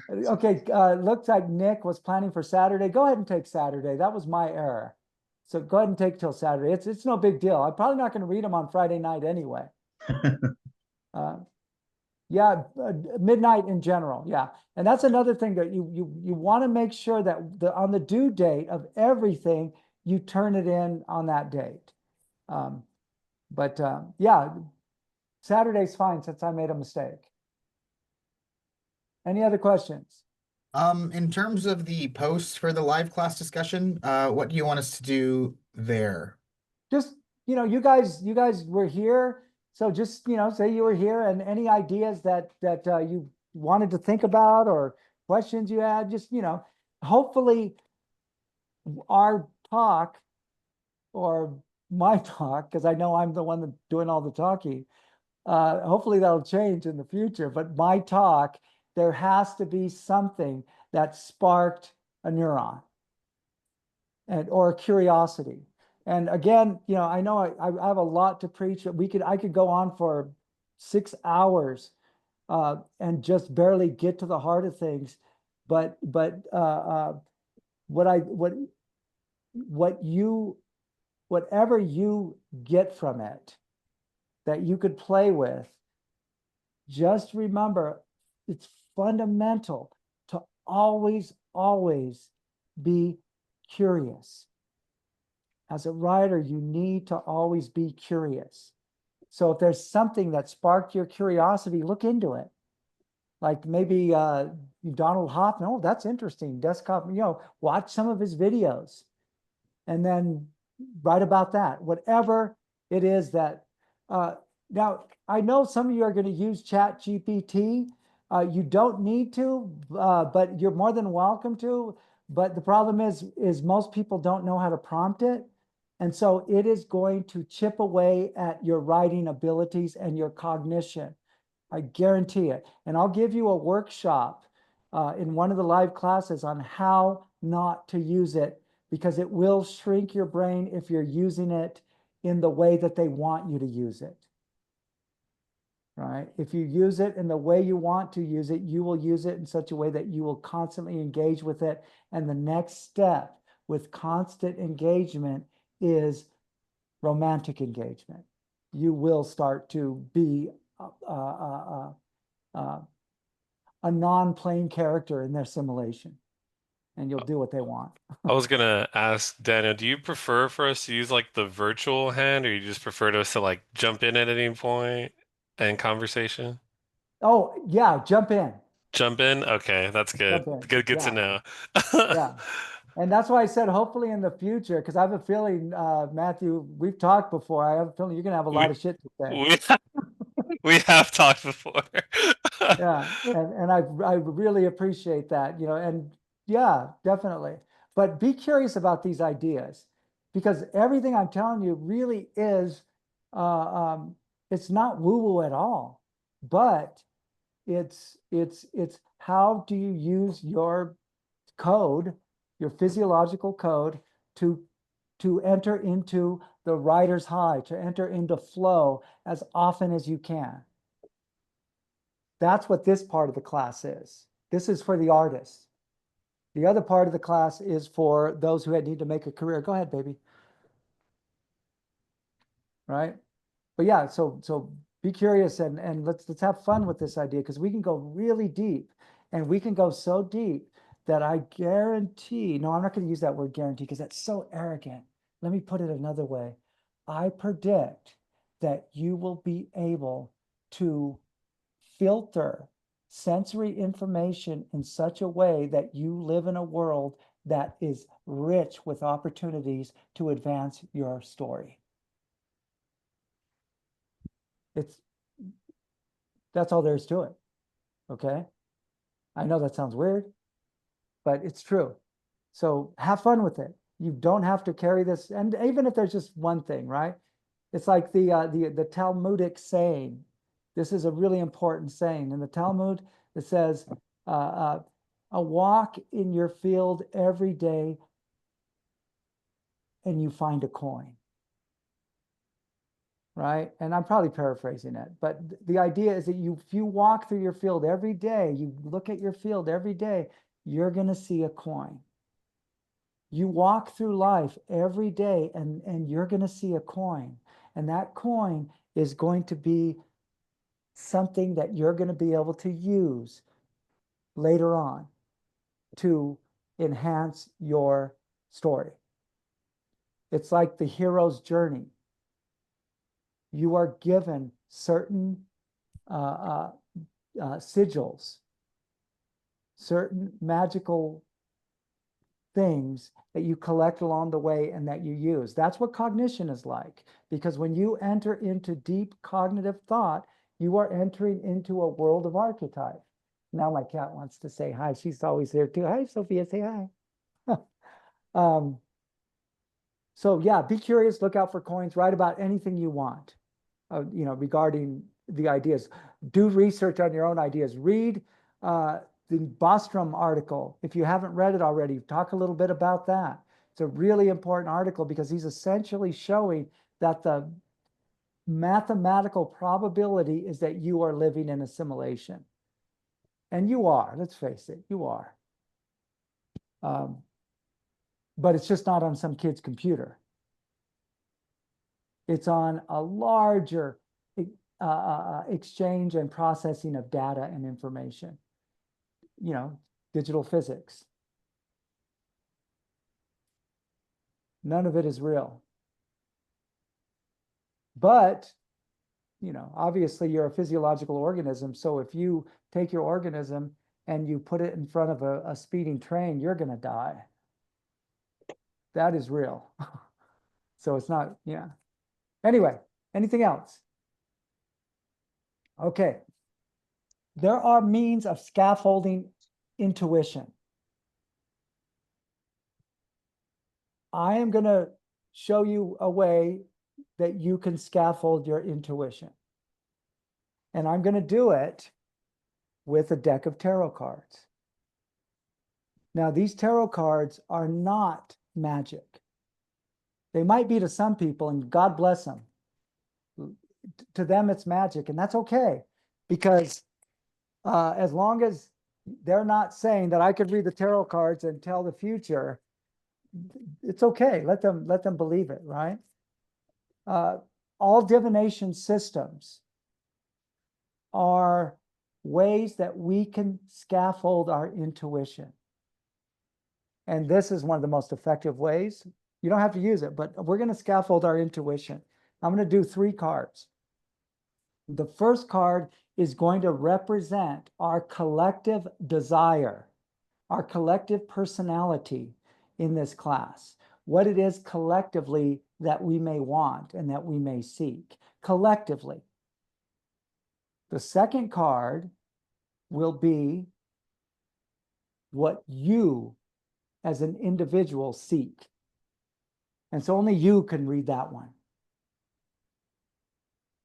Okay, looks like Nick was planning for Saturday. Go ahead and take Saturday. That was my error. So go ahead and take till Saturday. It's no big deal. I'm probably not going to read them on Friday night anyway. Yeah, midnight in general. Yeah, and that's another thing that you want to make sure that on the due date of everything, you turn it in on that date. But yeah, Saturday's fine since I made a mistake. Any other questions? In terms of the posts for the live class discussion, what do you want us to do there? Just, you guys were here. So just, say you were here and any ideas that you wanted to think about or questions you had, just, hopefully our talk or my talk, because I know I'm the one that's doing all the talking. Hopefully that'll change in the future, but my talk, there has to be something that sparked a neuron or a curiosity. And again, I know I have a lot to preach. I could go on for 6 hours and just barely get to the heart of things. But whatever you get from it that you could play with, just remember it's fundamental to always be curious. As a writer, you need to always be curious. So if there's something that sparked your curiosity, look into it. Like maybe Donald Hoffman, oh, that's interesting. Desktop, watch some of his videos and then write about that. Whatever it is that, now I know some of you are going to use Chat GPT. You don't need to, but you're more than welcome to. But the problem is most people don't know how to prompt it. And so it is going to chip away at your writing abilities and your cognition. I guarantee it. And I'll give you a workshop in one of the live classes on how not to use it, because it will shrink your brain if you're using it in the way that they want you to use it. Right? If you use it in the way you want to use it, you will use it in such a way that you will constantly engage with it. And the next step with constant engagement is romantic engagement. You will start to be a non-plain character in their simulation, and you'll do what they want. I was gonna ask Daniel, do you prefer for us to use like the virtual hand, or you just prefer us to like jump in at any point in conversation? Oh, yeah, jump in. Jump in? Okay, that's good. Jump in. Good to Yeah, know. yeah. And that's why I said hopefully in the future, because I have a feeling, Matthew, we've talked before. I have a feeling you're going to have a lot We of shit to say. we we have talked before. Yeah, and I really appreciate that, and yeah, definitely. But be curious about these ideas, because everything I'm telling you really is, it's not woo-woo at all, but it's how do you use your code, your physiological code, to enter into the writer's high, to enter into flow as often as you can. That's what this part of the class is. This is for the artists. The other part of the class is for those who need to make a career. Go ahead, baby. Right? But yeah, so be curious and let's have fun with this idea, because we can go really deep, and we can go so deep that I guarantee, no, I'm not going to use that word guarantee because that's so arrogant. Let me put it another way. I predict that you will be able to filter sensory information in such a way that you live in a world that is rich with opportunities to advance your story. That's all there is to it. Okay. I know that sounds weird, but it's true. So have fun with it. You don't have to carry this. And even if there's just one thing, right? It's like the Talmudic saying. This is a really important saying. In the Talmud, it says, a walk in your field every day and you find a coin. Right? And I'm probably paraphrasing it, but the idea is that if you walk through your field every day, you look at your field every day, you're going to see a coin. You walk through life every day and you're going to see a coin. And that coin is going to be something that you're going to be able to use later on to enhance your story. It's like the hero's journey. You are given certain sigils, certain magical things that you collect along the way and that you use. That's what cognition is like, because when you enter into deep cognitive thought, you are entering into a world of archetype. Now my cat wants to say hi. She's always there too. Hi, Sophia, say hi. So yeah, be curious, look out for coins, write about anything you want, regarding the ideas. Do research on your own ideas. Read the Bostrom article. If you haven't read it already, talk a little bit about that. It's a really important article because he's essentially showing that the mathematical probability is that you are living in a simulation. And you are, let's face it, you are. But it's just not on some kid's computer. It's on a larger exchange and processing of data and information. Digital physics. None of it is real. But, obviously you're a physiological organism. So if you take your organism and you put it in front of a speeding train, you're going to die. That is real. So it's not, yeah. Anyway, anything else? Okay. There are means of scaffolding intuition. I am going to show you a way that you can scaffold your intuition. And I'm going to do it with a deck of tarot cards. Now, these tarot cards are not magic. They might be to some people, and God bless them. To them, it's magic, and that's okay, because as long as they're not saying that I could read the tarot cards and tell the future, it's okay. Let them believe it, right? All divination systems are ways that we can scaffold our intuition. And this is one of the most effective ways. You don't have to use it, but we're going to scaffold our intuition. I'm going to do 3 cards. The first card is going to represent our collective desire, our collective personality in this class, what it is collectively that we may want and that we may seek collectively. The second card will be what you as an individual seek. And so only you can read that one.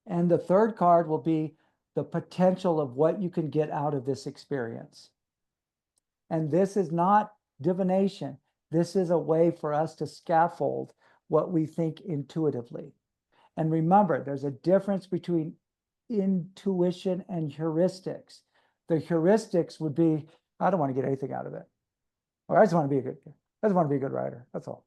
And the third card will be the potential of what you can get out of this experience. And this is not divination. This is a way for us to scaffold what we think intuitively. And remember, there's a difference between intuition and heuristics. The heuristics would be, I don't want to get anything out of it. Or I just want to be a good writer. That's all.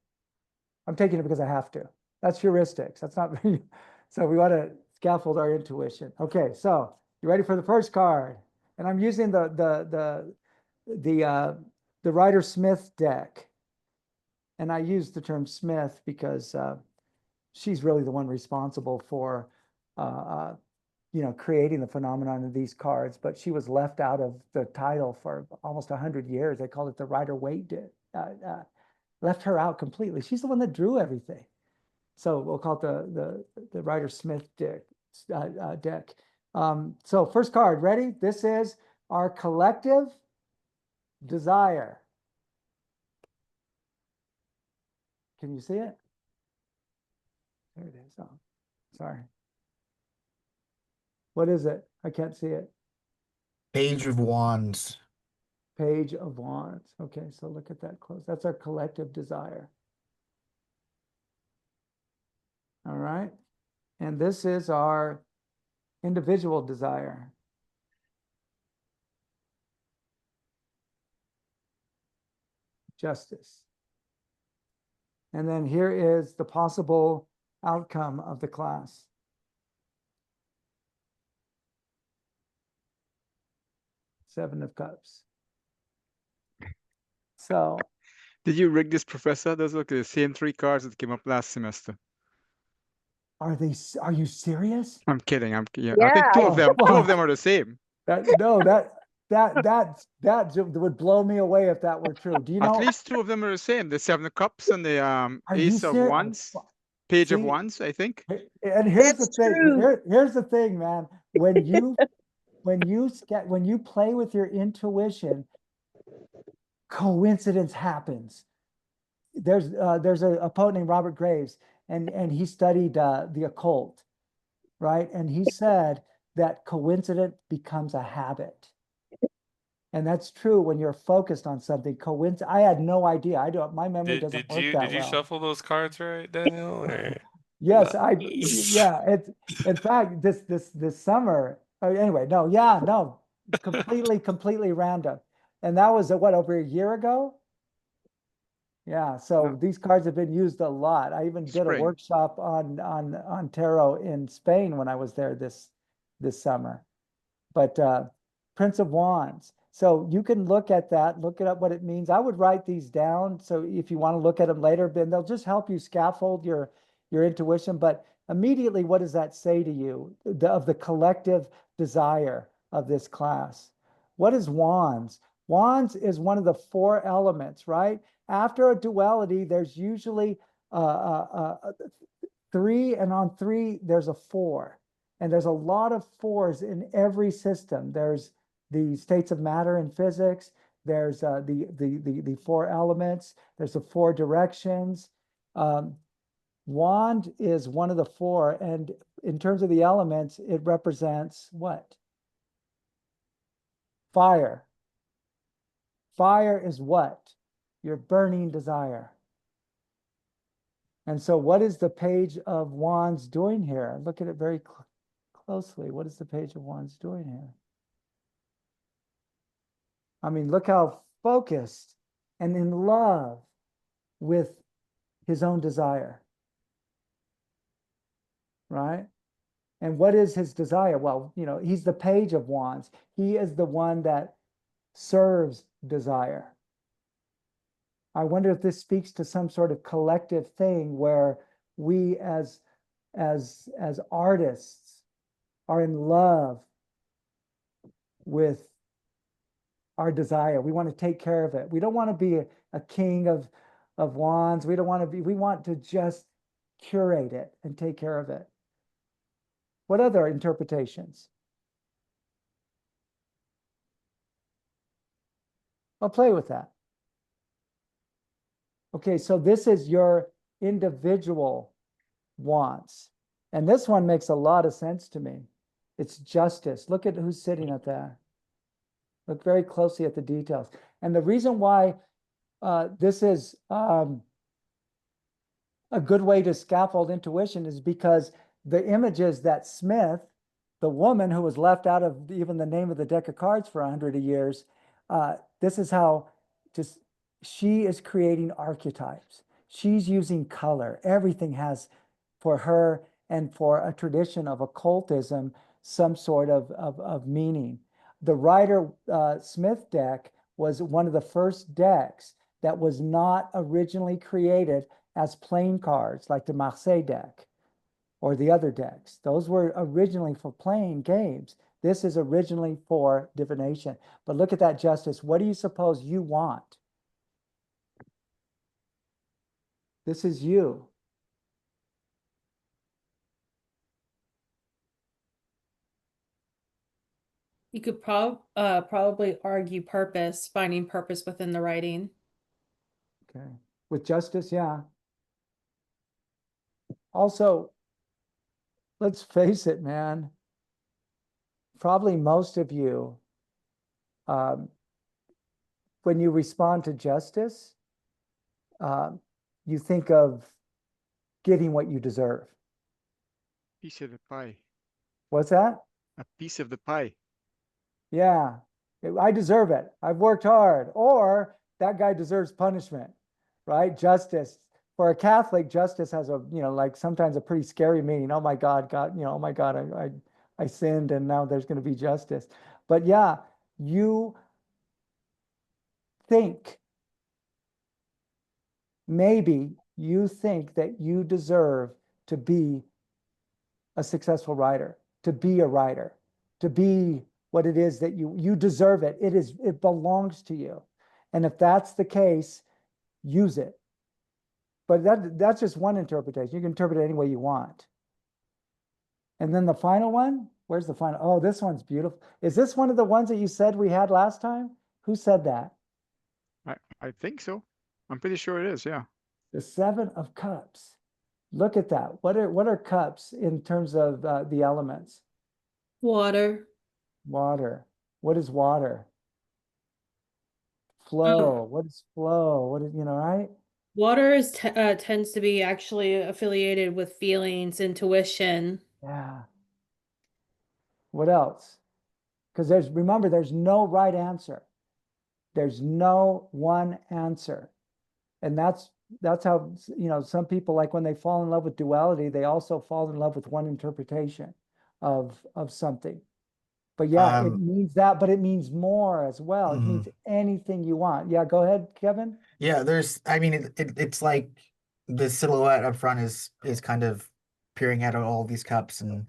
I'm taking it because I have to. That's heuristics. That's not very, so we want to scaffold our intuition. Okay, so you ready for the first card? And I'm using the Rider-Smith deck. And I use the term Smith because she's really the one responsible for creating the phenomenon of these cards, but she was left out of the title for almost 100 years. They called it the Rider-Waite deck. Left her out completely. She's the one that drew everything. So we'll call it the Rider-Smith deck. So first card, ready? This is our collective desire. Can you see it? There it is. Oh, sorry. What is it? I can't see it. Page of Wands. Page of Wands. Okay, so look at that close. That's our collective desire. All right. And this is our individual desire. Justice. And then here is the possible outcome of the class. Seven of Cups. So, Did you rig this, Professor? Those are the same three cards that came up last semester. are you serious? I'm kidding. Yeah. Yeah, I think two of them fuck. are the same. That would blow me away if that were true. Do you know? At least two of them are the same. The Seven of Cups and the Are you Ace of serious? Wands. Page of See? Wands, I think. And here's That's the thing. true. Here's the thing, man. When you play with your intuition, coincidence happens. There's a poet named Robert Graves, and he studied the occult, right? And he said that coincidence becomes a habit. And that's true when you're focused on something. I had no idea. My memory doesn't work that Did you well. shuffle those cards right, Daniel? Or... Yes, Nice. it's in fact this summer. Anyway, no, completely random. And that was what, over a year ago? Yeah, so these cards have been used a lot. I even did a Spring. workshop on tarot in Spain when I was there this summer. But Prince of Wands. So you can look at that, look it up what it means. I would write these down. So if you want to look at them later, then they'll just help you scaffold your intuition. But immediately, what does that say to you of the collective desire of this class? What is Wands? Wands is one of the four elements, right? After a duality, there's usually three, and on three, there's a four. And there's a lot of fours in every system. There's the states of matter in physics. There's the four elements. There's the four directions. Wand is one of the four. And in terms of the elements, it represents what? Fire. Fire is what? Your burning desire. And so what is the Page of Wands doing here? Look at it very closely. What is the Page of Wands doing here? I mean, look how focused and in love with his own desire. Right? And what is his desire? Well, he's the Page of Wands. He is the one that serves desire. I wonder if this speaks to some sort of collective thing where we as artists are in love with our desire. We want to take care of it. We don't want to be a king of wands. We want to just curate it and take care of it. What other interpretations? I'll play with that. Okay, so this is your individual wants. And this one makes a lot of sense to me. It's justice. Look at who's sitting at that. Look very closely at the details. And the reason why this is a good way to scaffold intuition is because the images that Smith, the woman who was left out of even the name of the deck of cards for 100 years, this is how she is creating archetypes. She's using color. Everything has, for her and for a tradition of occultism, some sort of meaning. The Rider Smith deck was one of the first decks that was not originally created as playing cards, like the Marseille deck or the other decks. Those were originally for playing games. This is originally for divination. But look at that justice. What do you suppose you want? This is you. You could probably argue purpose, finding purpose within the writing. Okay. With justice, yeah. Also, let's face it, man. Probably most of you, when you respond to justice, you think of getting what you deserve. Piece of the pie. What's that? A piece of the pie. Yeah, I deserve it. I've worked hard. Or that guy deserves punishment, right? Justice. For a Catholic, justice has a, like sometimes a pretty scary meaning. Oh my God, God, oh my God, I sinned and now there's going to be justice. But yeah, you think, maybe you think that you deserve to be a successful writer, to be a writer, to be what it is that you deserve it. It belongs to you. And if that's the case, use it. But that's just one interpretation. You can interpret it any way you want. And then the final one, where's the final? Oh, this one's beautiful. Is this one of the ones that you said we had last time? Who said that? I think so. I'm pretty sure it is, yeah. The Seven of Cups. Look at that. What are cups in terms of the elements? Water. Water. What is water? Flow. What is flow? What is, right? Water is tends to be actually affiliated with feelings, intuition. Yeah. What else? Because remember, there's no right answer. There's no one answer. And that's how, some people, like when they fall in love with duality, they also fall in love with one interpretation of something. But yeah, it means that, but it means more as well. It means anything you want. Yeah, go ahead, Kevin. Yeah, I mean, it's like the silhouette up front is kind of peering at all these cups, and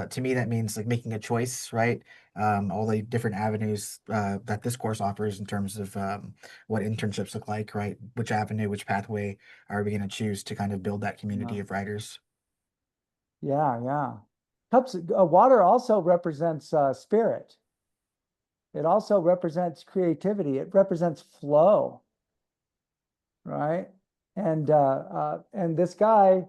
to me that means like making a choice, right? All the different avenues that this course offers in terms of what internships look like, right? Which avenue, which pathway are we going to choose to kind of build that community of writers? Yeah, yeah. Cups, water also represents spirit. It also represents creativity. It represents flow, right? And this guy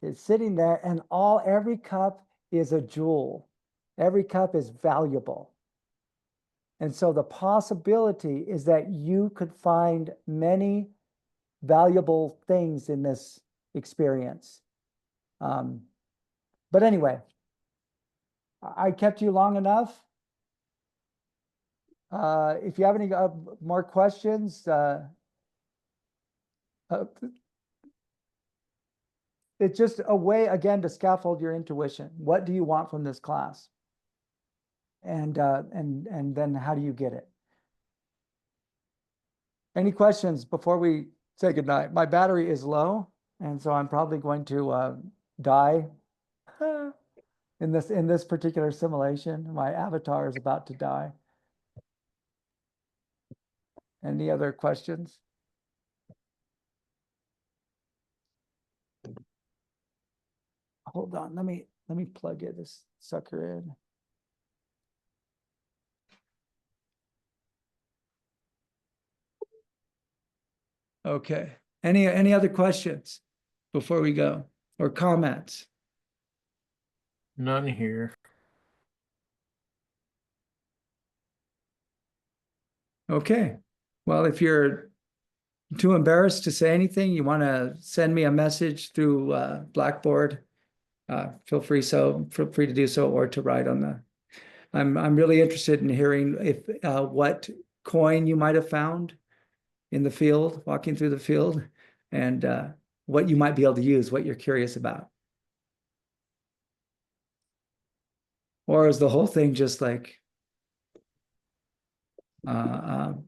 is sitting there, and every cup is a jewel. Every cup is valuable. And so the possibility is that you could find many valuable things in this experience. But anyway, I kept you long enough. If you have any more questions, it's just a way, again, to scaffold your intuition. What do you want from this class? And then how do you get it? Any questions before we say goodnight? My battery is low, and so I'm probably going to die in this particular simulation. My avatar is about to die. Any other questions? Hold on, let me plug this sucker in. Okay. Any other questions before we go, or comments? None here. Okay. Well, if you're too embarrassed to say anything, you want to send me a message through Blackboard, feel free to do so, or to write on the. I'm really interested in hearing if what coin you might have found in the field, walking through the field, and what you might be able to use, what you're curious about. Or is the whole thing just like I'm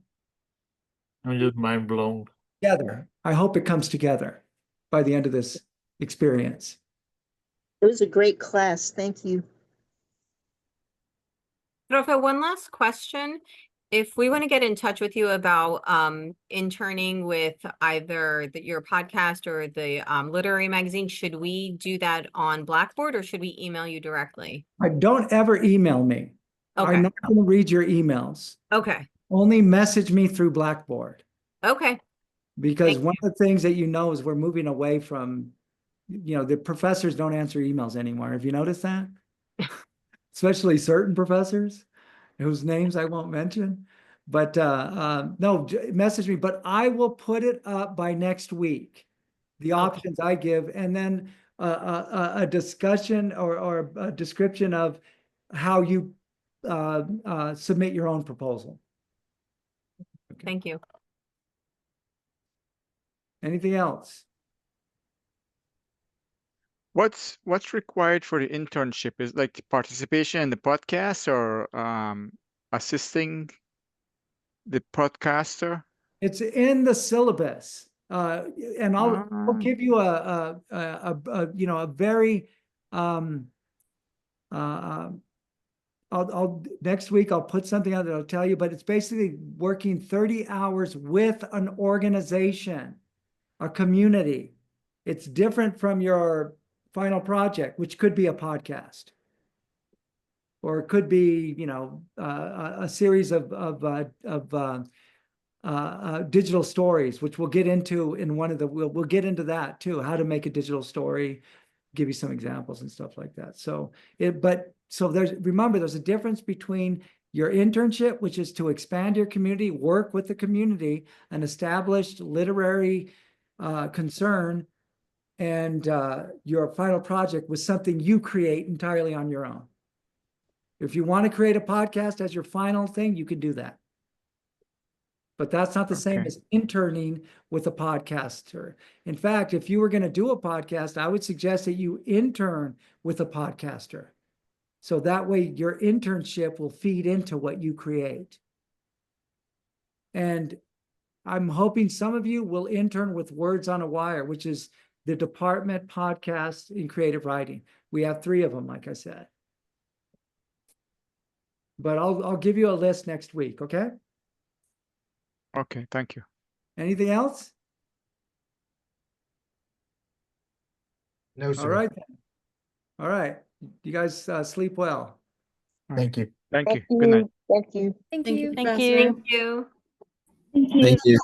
just mind blown. together? I hope it comes together by the end of this experience. It was a great class. Thank you. Rafa, one last question. If we want to get in touch with you about interning with either your podcast or the literary magazine, should we do that on Blackboard, or should we email you directly? Don't ever email me. Okay. I'm not going to read your emails. Okay. Only message me through Blackboard. Okay. Because one of the things that is we're moving away from the professors don't answer emails anymore. Have you noticed that? Especially certain professors whose names I won't mention. But no, message me. But I will put it up by next week, the options I give, and then a discussion or a description of how you submit your own proposal. Okay. Thank you. Anything else? What's required for the internship? Is like participation in the podcast or assisting the podcaster? It's in the syllabus, and I'll give you a very I'll next week I'll put something out that I'll tell you, but it's basically working 30 hours with an organization, a community. It's different from your final project, which could be a podcast, or it could be, a series of digital stories, which we'll get into in one of the, we'll get into that too, how to make a digital story, give you some examples and stuff like that. So remember, there's a difference between your internship, which is to expand your community, work with the community, an established literary concern, and your final project was something you create entirely on your own. If you want to create a podcast as your final thing, you can do that. But that's not the same as interning with a podcaster. In fact, if you were going to do a podcast, I would suggest that you intern with a podcaster. So that way your internship will feed into what you create. And I'm hoping some of you will intern with Words on a Wire, which is the department podcast in creative writing. We have 3 of them, like I said. But I'll give you a list next week, okay? Okay, thank you. Anything else? No, sir. All right then. All right. You guys sleep well. Thank you. Thank you. Good night. Thank you. Thank you, Thank Professor. you. Thank you. Thank you. Thank you.